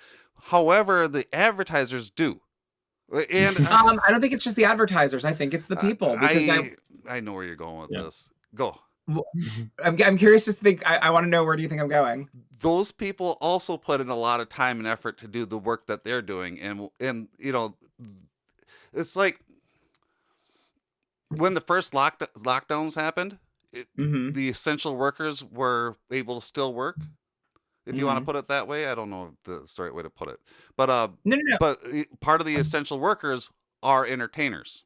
However, the advertisers do. And I don't think it's just the advertisers. I think it's the people. Because I know where you're going with this. Go. I'm curious to think. I want to know, where do you think I'm going? Those people also put in a lot of time and effort to do the work that they're doing, and you know, it's like when the first lockdowns happened, the essential workers were able to still work. If you want to put it that way, I don't know the right way to put it, but no. But part of the essential workers are entertainers.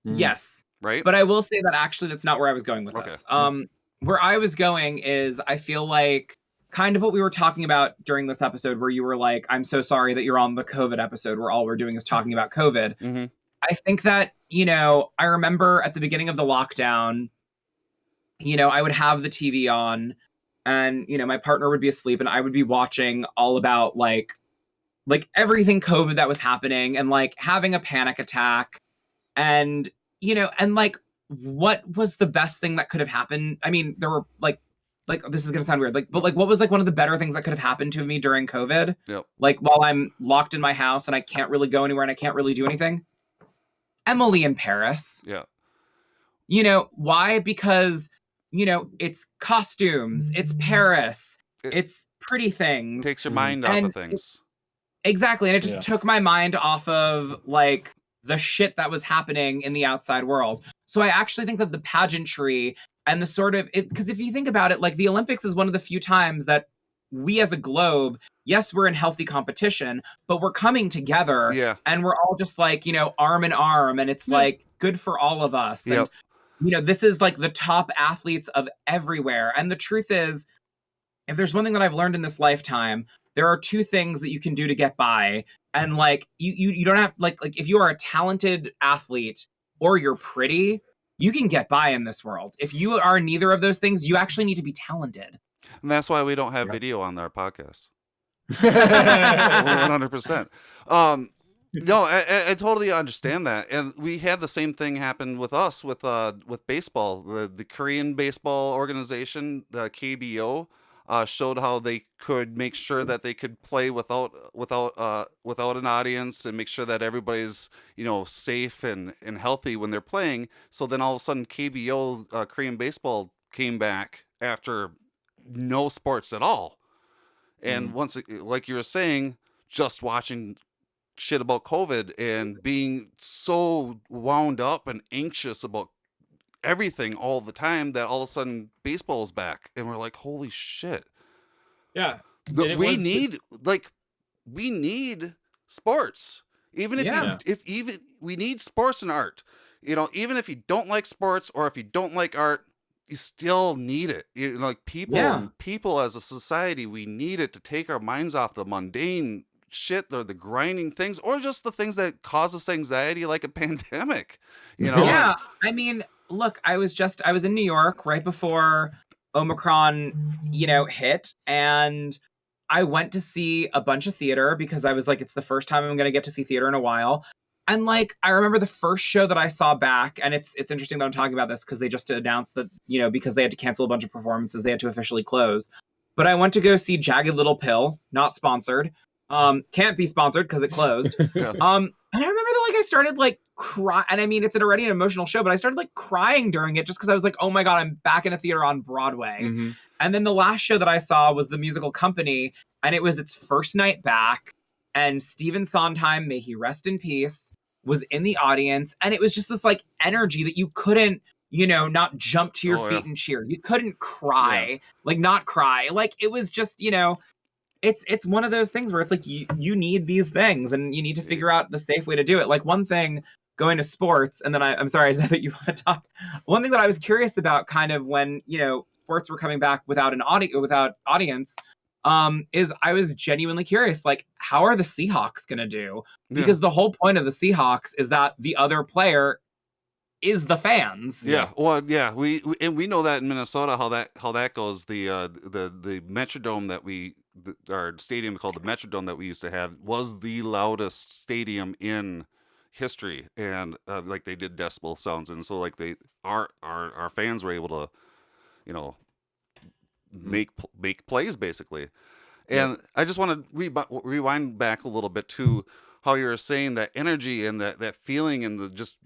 Yes. Right. But I will say that actually that's not where I was going with this. Where I was going is I feel like kind of what we were talking about during this episode where you were like, I'm so sorry that you're on the COVID episode where all we're doing is talking about COVID. I think that, I remember at the beginning of the lockdown, I would have the TV on and, my partner would be asleep and I would be watching all about like everything COVID that was happening and like having a panic attack and and like, what was the best thing that could have happened? I mean, there were like this is gonna sound weird, but what was like one of the better things that could have happened to me during COVID? Yep. Like while I'm locked in my house and I can't really go anywhere and I can't really do anything. Emily in Paris. Yeah. Why? Because it's costumes, it's Paris, it's pretty things. Takes your mind off of things. Exactly, and it just took my mind off of like the shit that was happening in the outside world. So I actually think that the pageantry and the sort of because if you think about it, like the Olympics is one of the few times that we as a globe, yes, we're in healthy competition, but we're coming together and we're all just like, arm in arm and it's like good for all of us. And, this is like the top athletes of everywhere. And the truth is, if there's one thing that I've learned in this lifetime, there are two things that you can do to get by. And like, you don't have like if you are a talented athlete or you're pretty, you can get by in this world. If you are neither of those things, you actually need to be talented. And that's why we don't have video on our podcast. 100%. No, I totally understand that. And we had the same thing happen with us with baseball. The Korean baseball organization, the KBO, showed how they could make sure that they could play without an audience and make sure that everybody's safe and healthy when they're playing. So then all of a sudden KBO Korean baseball came back after no sports at all. And once, like you were saying, just watching shit about COVID and being so wound up and anxious about everything all the time that all of a sudden baseball is back and we're like, holy shit. Yeah. We need sports. Even if we need sports and art, even if you don't like sports or if you don't like art, you still need it. Like people as a society, we need it to take our minds off the mundane shit or the grinding things or just the things that cause us anxiety like a pandemic, Yeah. I mean, look, I was in New York right before Omicron, hit, and I went to see a bunch of theater because I was like, it's the first time I'm going to get to see theater in a while. And like, I remember the first show that I saw back, and it's interesting that I'm talking about this because they just announced that, because they had to cancel a bunch of performances, they had to officially close. But I went to go see Jagged Little Pill, not sponsored. Can't be sponsored because it closed. Yeah. And I remember that like I started like cry, and I mean it's already an emotional show, but I started like crying during it just because I was like, oh my God, I'm back in a theater on Broadway. Mhm. And then the last show that I saw was The Musical Company, and it was its first night back, and Stephen Sondheim, may he rest in peace, was in the audience, and it was just this like energy that you couldn't, not jump to your feet and cheer. You couldn't cry, like not cry. Like it was just, it's one of those things where it's like you need these things and you need to figure out the safe way to do it. Like one thing going to sports, and then I'm sorry, I know that you want to talk. One thing that I was curious about kind of when, sports were coming back without audience, is I was genuinely curious, like, how are the Seahawks going to do? Because the whole point of the Seahawks is that the other player is the fans. Yeah. Well, yeah, we know that in Minnesota how that goes. The Metrodome that our stadium called the Metrodome that we used to have was the loudest stadium in history, and like they did decibel sounds, and so like our fans were able to, make plays basically. And I just want to rewind back a little bit to how you were saying that energy and that feeling and the just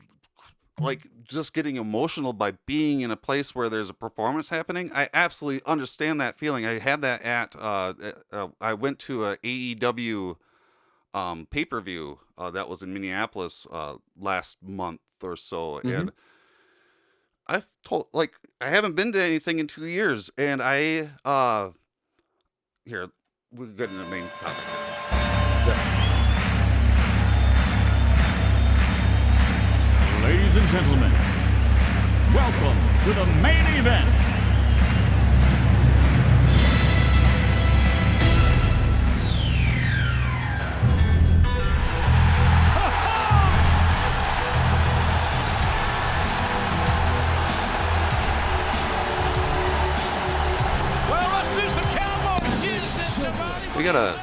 getting emotional by being in a place where there's a performance happening. I absolutely understand that feeling. I had that at I went to a AEW pay-per-view that was in Minneapolis last month or so, and I haven't been to anything in 2 years, and here we're getting the main topic. Ladies and gentlemen, welcome to the main event.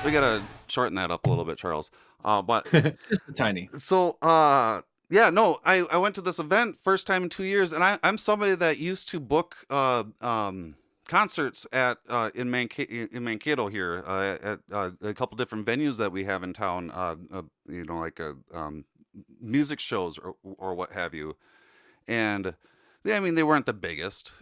We gotta shorten that up a little bit, Charles. But Just a tiny. so yeah, no, I went to this event first time in 2 years, and I'm somebody that used to book concerts at in Mankato here at a couple different venues that we have in town, music shows or what have you. And I mean, they weren't the biggest,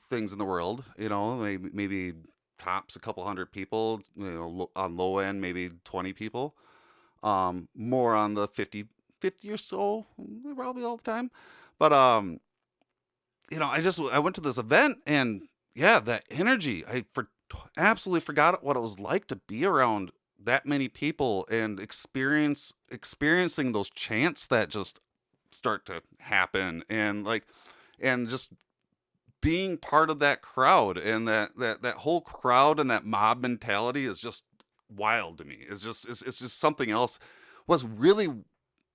things in the world, maybe tops a couple hundred people, on low end, maybe 20 people, more on the 50 or so, probably all the time. But, I went to this event, and yeah, that energy, absolutely forgot what it was like to be around that many people and experiencing those chants that just start to happen, and just being part of that crowd, and that whole crowd and that mob mentality is just wild to me. It's just something else. What's really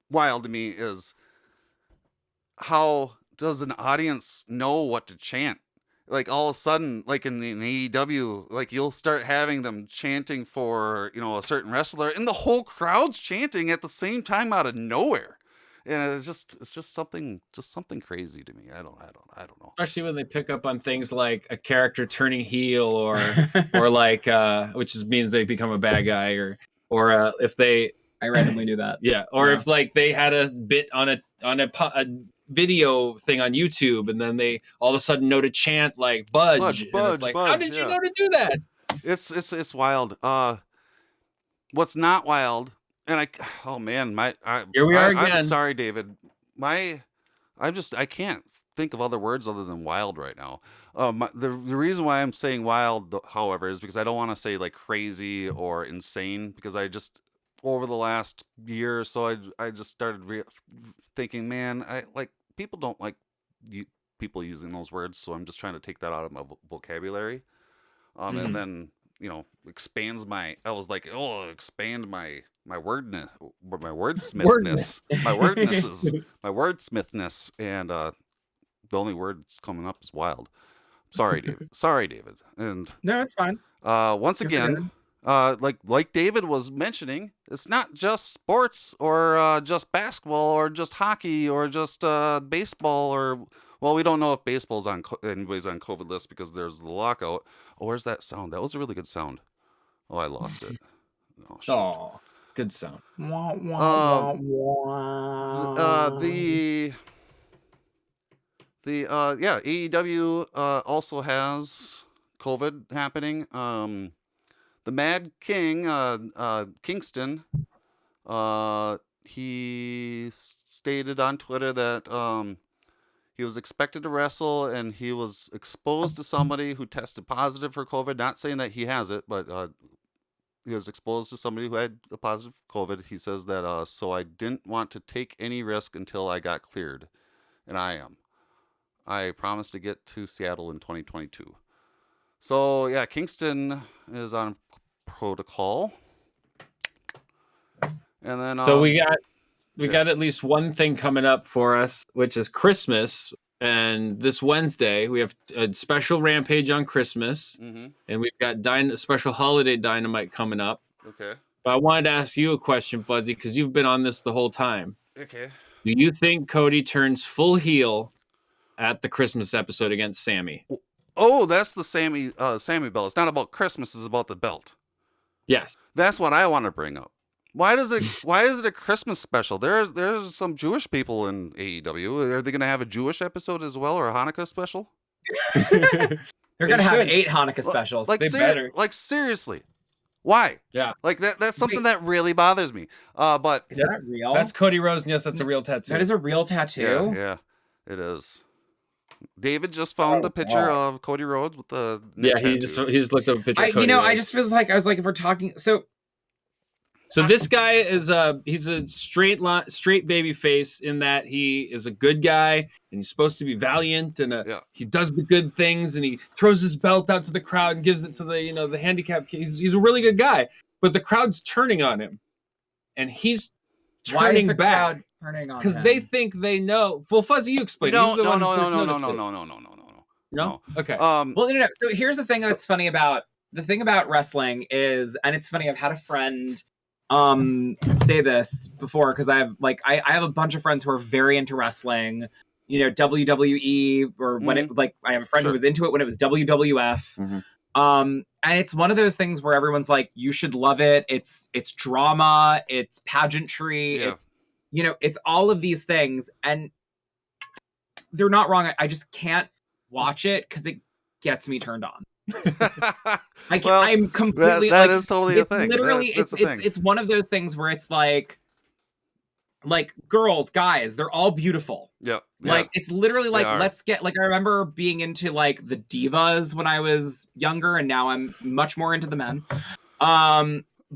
wild to me is how does an audience know what to chant? Like all of a sudden, like in AEW, like you'll start having them chanting for, a certain wrestler, and the whole crowd's chanting at the same time out of nowhere. And it's just something crazy to me. I don't know. Especially when they pick up on things like a character turning heel, or like which means they become a bad guy, or if they. I randomly knew that. Yeah, if like they had a bit on a video thing on YouTube, and then they all of a sudden know to chant like Budge. And it's like, how did you know to do that? It's wild. What's not wild? And here we are again. I'm sorry, David. I can't think of other words other than wild right now. The reason why I'm saying wild, however, is because I don't want to say like crazy or insane, because I just over the last year or so, I just started thinking, man, people don't like people using those words, so I'm just trying to take that out of my vocabulary. And then expand my wordsmithness, my wordsmithness, and the only word that's coming up is wild. Sorry, David. And No, it's fine. once again, like David was mentioning, it's not just sports or just basketball or just hockey or just baseball or, well, we don't know if baseball's on anybody's on COVID list because there's the lockout. Oh, where's that sound? That was a really good sound. Oh, I lost it. Oh, shoot. Oh, Good sound. AEW also has COVID happening. The Mad King, Kingston, he stated on Twitter that he was expected to wrestle and he was exposed to somebody who tested positive for COVID. Not saying that he has it, but he was exposed to somebody who had a positive COVID. He says that, so I didn't want to take any risk until I got cleared. And I am. I promised to get to Seattle in 2022. So, yeah, Kingston is on protocol. And then so we got at least one thing coming up for us, which is Christmas. And this Wednesday we have a special Rampage on Christmas, and we've got special holiday Dynamite coming up. Okay. But I wanted to ask you a question, Fuzzy, because you've been on this the whole time. Okay. Do you think Cody turns full heel at the Christmas episode against Sammy? Oh, that's the Sammy belt. It's not about Christmas, it's about the belt. Yes. That's what I want to bring up. Why is it a Christmas special? There's some Jewish people in AEW. Are they going to have a Jewish episode as well, or a Hanukkah special? They're going to have 8 Hanukkah specials. Like, they better. Like, seriously. Why? Yeah. Like, that's something that really bothers me. But is that real? That's Cody Rhodes, and yes, that's a real tattoo. That is a real tattoo? Yeah, it is. David just found the picture of Cody Rhodes with the neck he just looked up a picture of Cody Rhodes. I just was like, if we're talking, So this guy is he's a straight baby face in that he is a good guy and he's supposed to be valiant and he does the good things and he throws his belt out to the crowd and gives it to the handicapped kid. He's a really good guy, but the crowd's turning on him and he's turning Why is the back. Crowd turning on because him? they think they know. Well, Fuzzy, you explain. No. No? Okay. Well, no. So here's the thing that's funny about wrestling is, and it's funny, I've had a friend say this before because I have a bunch of friends who are very into wrestling, WWE or when it I have a friend who was into it when it was WWF. And it's one of those things where everyone's like, you should love it. It's drama, it's pageantry, it's it's all of these things, and they're not wrong. I just can't watch it because it gets me turned on. I'm completely that is totally a thing. Literally, it's one of those things where it's like girls, guys, they're all beautiful. Yeah. It's literally like, let's get I remember being into the divas when I was younger, and now I'm much more into the men.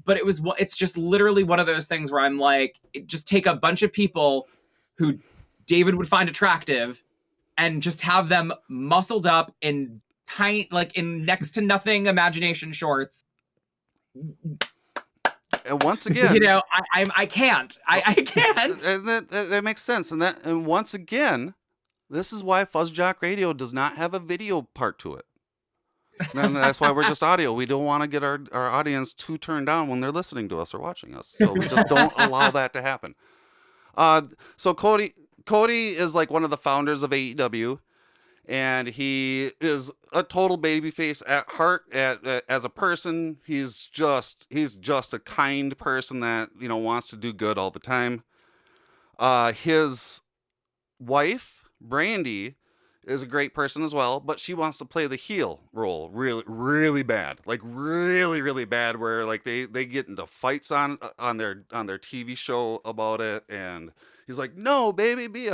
But it's just literally one of those things where I'm like, just take a bunch of people who David would find attractive and just have them muscled up in in next to nothing imagination shorts. And once again, I can't. I can't. And that makes sense. And once again, this is why FuzzJockRadio does not have a video part to it. And that's why we're just audio. We don't want to get our audience too turned on when they're listening to us or watching us. So we just don't allow that to happen. So Cody is one of the founders of AEW. And he is a total babyface at heart. As a person, he's just a kind person that wants to do good all the time. His wife, Brady, is a great person as well, but she wants to play the heel role really, really bad, really, really bad. Where they get into fights on their TV show about it, and he's like, "No, baby, be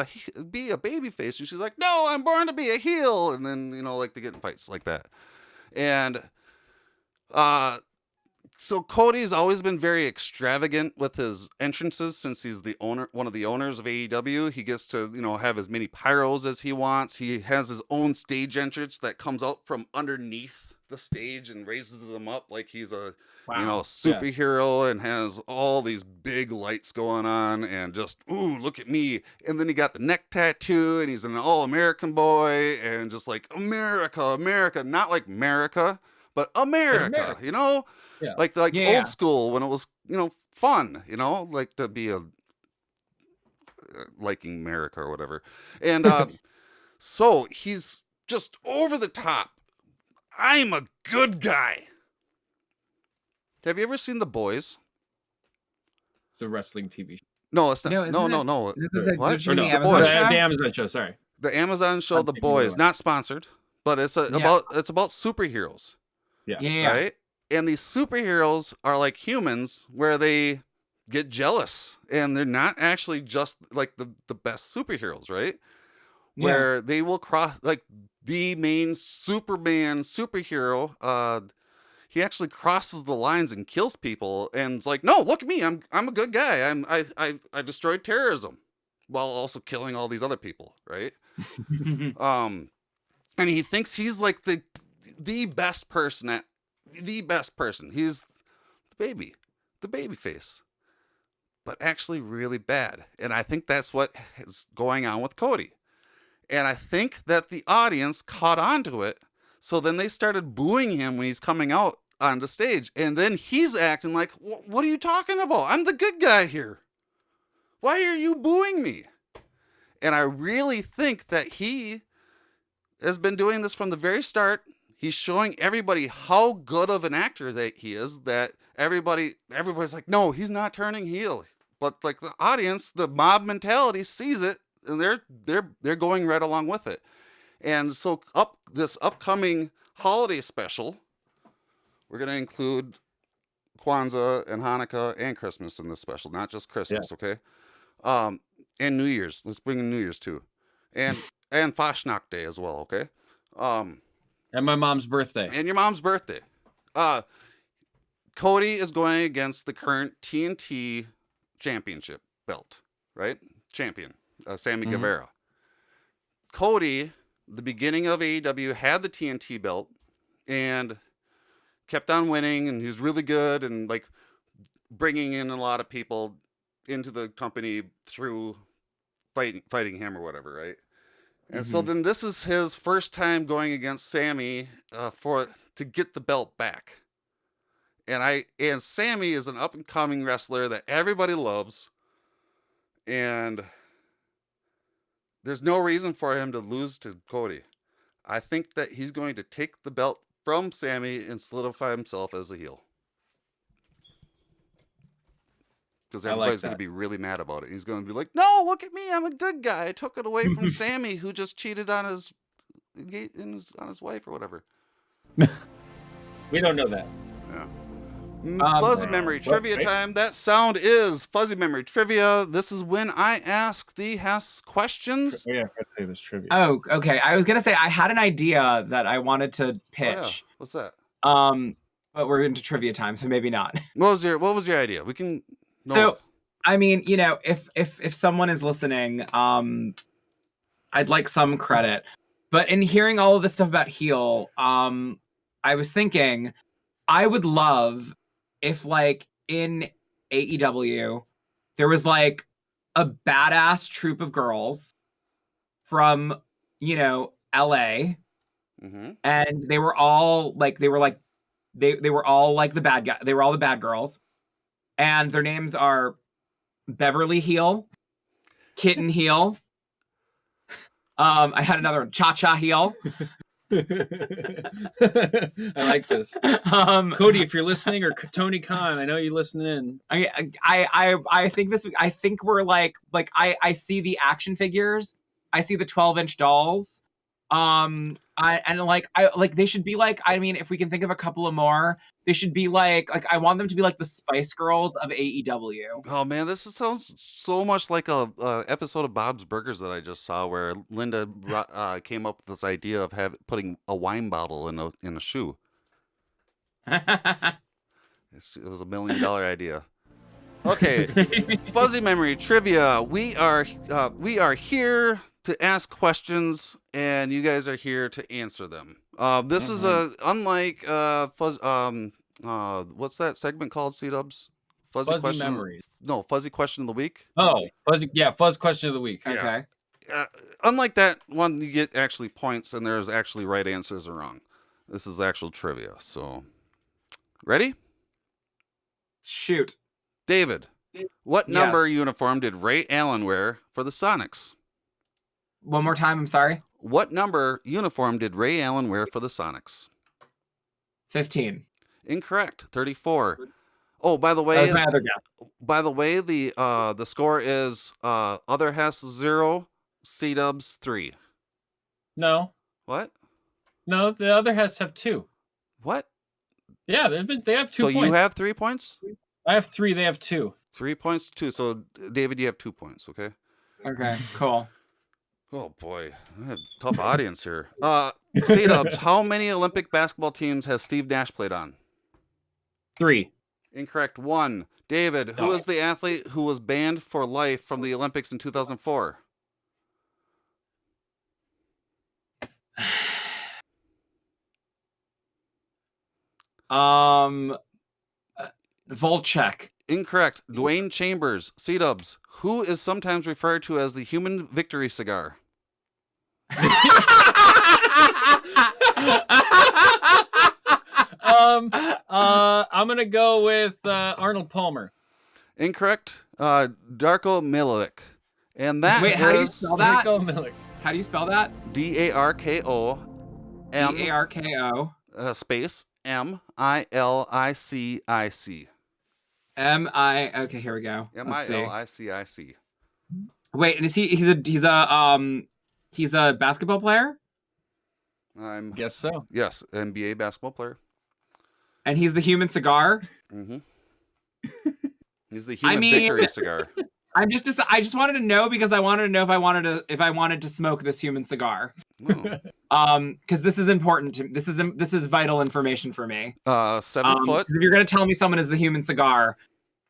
a baby face." And she's like, "No, I'm born to be a heel." And then, they get in fights like that. And so Cody's always been very extravagant with his entrances since he's one of the owners of AEW. He gets to, have as many pyros as he wants. He has his own stage entrance that comes out from underneath the stage and raises him up like he's a superhero, and has all these big lights going on and just, ooh, look at me. And then he got the neck tattoo and he's an all-American boy and just America, not like America, but America, you know, Yeah. like Yeah. old school when it was, you know, fun, you know, like to be a liking America or whatever. And so he's just over the top. I'm a good guy. Have you ever seen The Boys? It's a wrestling TV show. No, it's not. No, No. This is a What? Or no, The The Boys. the Amazon show. Sorry. The Amazon show I'm The thinking of Boys, it. not sponsored, but it's about superheroes, Yeah. right? And these superheroes are like humans, where they get jealous, and they're not actually just like the best superheroes, right? Yeah. Where they will cross, like the main Superman superhero, he actually crosses the lines and kills people, and it's like, no, look at me, I'm a good guy. I destroyed terrorism while also killing all these other people, right? And he thinks he's like the best person at the best person. He's the baby face, but actually really bad. And I think that's what is going on with Cody. And I think that the audience caught on to it. So then they started booing him when he's coming out on the stage. And then he's acting like, what are you talking about? I'm the good guy here. Why are you booing me? And I really think that he has been doing this from the very start. He's showing everybody how good of an actor that he is, that everybody's like, no, he's not turning heel. But like the audience, the mob mentality sees it, and they're going right along with it. And so this upcoming holiday special, we're going to include Kwanzaa and Hanukkah and Christmas in this special, not just Christmas, okay? And New Year's. Let's bring in New Year's too. And Fashnacht Day as well, okay? And my mom's birthday. And your mom's birthday. Cody is going against the current TNT championship belt, right? Champion, Sammy Guevara. Cody, the beginning of AEW, had the TNT belt and kept on winning, and he's really good and like bringing in a lot of people into the company through fighting him or whatever, right? And so then this is his first time going against Sammy to get the belt back. And Sammy is an up and coming wrestler that everybody loves, and there's no reason for him to lose to Cody. I think that he's going to take the belt from Sammy and solidify himself as a heel. Because everybody's going to be really mad about it. He's going to be like, no, look at me. I'm a good guy. I took it away from Sammy, who just cheated on his wife or whatever. We don't know that. Yeah. Fuzzy Memory Trivia time. That sound is Fuzzy Memory Trivia. This is when I ask the Hess questions. Yeah, I'd say this trivia. Oh, okay. I was going to say I had an idea that I wanted to pitch. Oh, yeah. What's that? But we're into trivia time, so maybe not. What was your idea? We can... No. So, I mean, you know, if someone is listening, I'd like some credit. But in hearing all of this stuff about heel, I was thinking I would love if, like, in AEW, there was, like, a badass troop of girls from, you know, LA. And they were all, like, they were all, like, the bad guy. They were all the bad girls. And their names are Beverly Heel, Kitten Heel. I had another one, Cha Cha Heel. I like this. Cody, if you're listening, or Tony Khan, I know you're listening in. I think we're like I see the action figures. I see the 12-inch dolls. They should be like, I mean, if we can think of a couple of more, they should be like I want them to be like the Spice Girls of AEW. Oh man, sounds so much like a episode of Bob's Burgers that I just saw, where Linda came up with this idea of putting a wine bottle in a shoe. It was $1 million idea. Okay, Fuzzy Memory Trivia. We are here to ask questions, and you guys are here to answer them. This is unlike Fuzz. What's that segment called, C-Dubs? Fuzzy question. Memories. No, Fuzzy Question of the Week. Oh, Fuzz Question of the Week. Okay. Unlike that one, you get actually points, and there's actually right answers or wrong. This is actual trivia. So, ready? Shoot. David, what number uniform did Ray Allen wear for the Sonics? One more time, I'm sorry. What number uniform did Ray Allen wear for the Sonics? 15. Incorrect. 34. Oh, by the way, That was my other guess. By the way, the score is other Hess 0, C-Dubs 3. No. What? No, the other has have 2. What? Yeah, they have 2 so points. So you have 3 points? I have 3, they have 2. 3 points to 2. So David, you have 2 points, okay? Okay, cool. Oh boy, I have a tough audience here. C-Dubs, how many Olympic basketball teams has Steve Nash played on? 3. Incorrect. 1. David, who is the athlete who was banned for life from the Olympics in 2004? Volchek. Incorrect. Dwayne Chambers. C-Dubs, who is sometimes referred to as the human victory cigar? I'm gonna go with Arnold Palmer. Incorrect. Darko Milicic. And that Wait, how do you spell that? Darko Milicic. How do you spell that? Darko. Darko. Space Milicic. Okay, here we go. Milicic. Wait, and he's a basketball player? Guess so. Yes, NBA basketball player. And he's the human cigar? Mm-hmm. He's the human victory cigar. I just wanted to know because I wanted to know if I wanted to smoke this human cigar. Oh. Because this is important to me. This is vital information for me. 7 foot. If you're gonna tell me someone is the human cigar,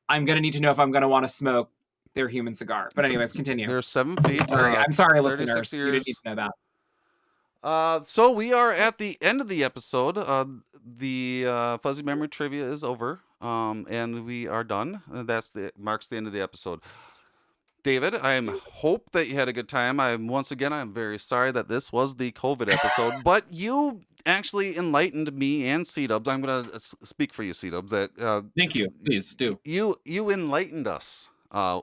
I'm gonna need to know if I'm gonna want to smoke their human cigar. But anyways, continue. They're 7 feet. I'm sorry, listeners. You didn't need to know that. So we are at the end of the episode. The fuzzy memory trivia is over, and we are done. Marks the end of the episode. David, I hope that you had a good time. I'm very sorry that this was the COVID episode, but you actually enlightened me and C-Dubs. I'm gonna speak for you, C-Dubs. That thank you. Please do. You enlightened us.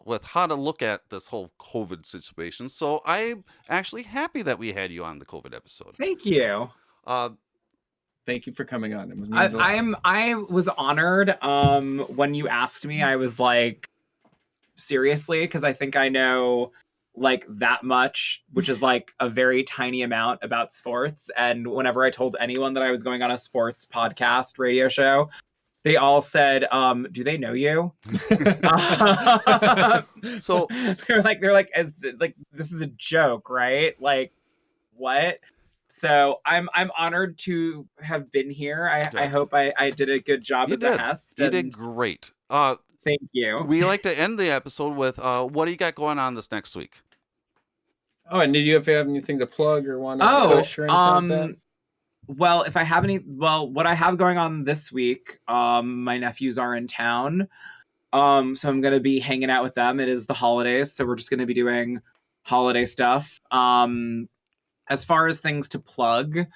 With how to look at this whole COVID situation. So I'm actually happy that we had you on the COVID episode. Thank you. Thank you for coming on. I was honored when you asked me. I was like, seriously? Because I think I know like that much, which is like a very tiny amount about sports. And whenever I told anyone that I was going on a sports podcast radio show, they all said, do they know you? So they're like, this is a joke, right? Like, what? So I'm honored to have been here. I hope I did a good job as a guest. You did great. Thank you. We like to end the episode with, what do you got going on this next week? Oh, and did you have anything to plug or want to push or anything like that? Well, what I have going on this week, my nephews are in town. So I'm going to be hanging out with them. It is the holidays, so we're just going to be doing holiday stuff. As far as things to plug,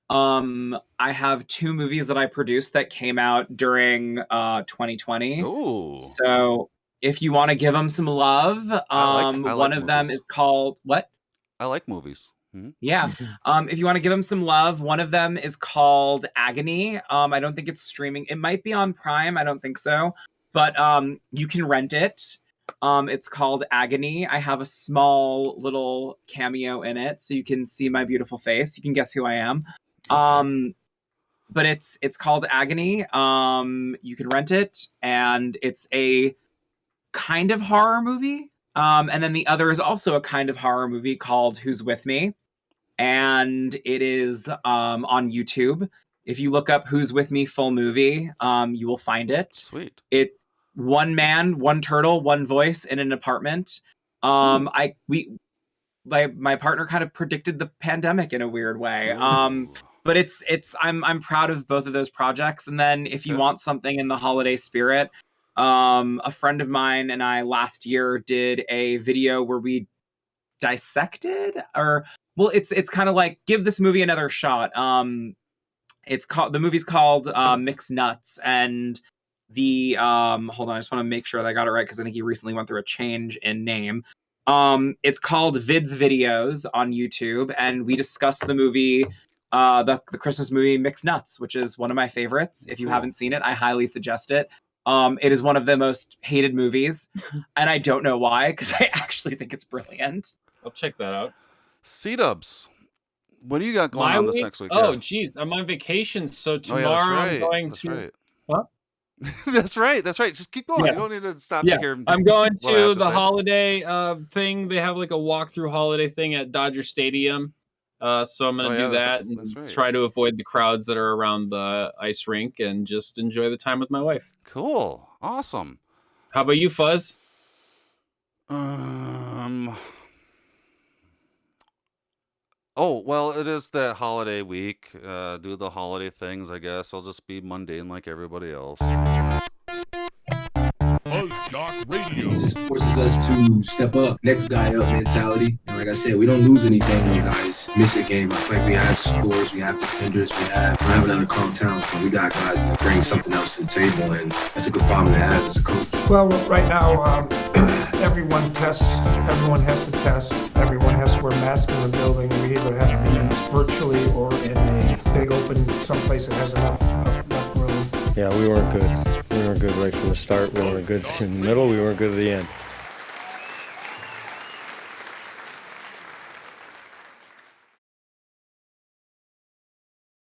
I have 2 movies that I produced that came out during 2020. Ooh. So if you want to give them some love, I like one of them is called what? I like movies. Mm-hmm. Yeah. If you want to give them some love, one of them is called Agony. I don't think it's streaming. It might be on Prime. I don't think so. But you can rent it. It's called Agony. I have a small little cameo in it, so you can see my beautiful face. You can guess who I am. But it's called Agony. You can rent it, and it's a kind of horror movie. And then the other is also a kind of horror movie called Who's With Me? And it is on YouTube. If you look up Who's With Me full movie, you will find it. Sweet. It's one man, one turtle, one voice in an apartment. My partner kind of predicted the pandemic in a weird way. But I'm proud of both of those projects. And then if you want something in the holiday spirit, a friend of mine and I last year did a video where we dissected it's kind of like give this movie another shot. The movie's called Mixed Nuts, and the hold on, I just want to make sure that I got it right because I think he recently went through a change in name. It's called Vids Videos on YouTube, and we discussed the movie, the Christmas movie Mixed Nuts, which is one of my favorites. If you haven't seen it, I highly suggest it. It is one of the most hated movies, and I don't know why, because I actually think it's brilliant. I'll check that out. C-Dubs, what do you got going on this next week? Oh, geez, I'm on vacation, so tomorrow I'm going to... Right. What? That's right. Just keep going. Yeah. You don't need to stop to hear. I'm going to the holiday thing. They have like a walkthrough holiday thing at Dodger Stadium. So I'm going to do that and try to avoid the crowds that are around the ice rink and just enjoy the time with my wife. Cool. Awesome. How about you, Fuzz? Oh, well, it is the holiday week. Do the holiday things, I guess. I'll just be mundane like everybody else. FuzzJockRadio. This forces us to step up, next guy up mentality. And like I said, we don't lose anything when guys miss a game. I feel like we have scores, we have defenders, we have another calm talent, but we got guys that bring something else to the table, and that's a good problem to have as a coach. Well, right now, everyone tests, everyone has to test, everyone has to wear masks in the building. We either have meetings virtually or in a big open, someplace that has enough room. Yeah, we weren't good. We weren't good right from the start. We weren't good in the middle. We weren't good at the end.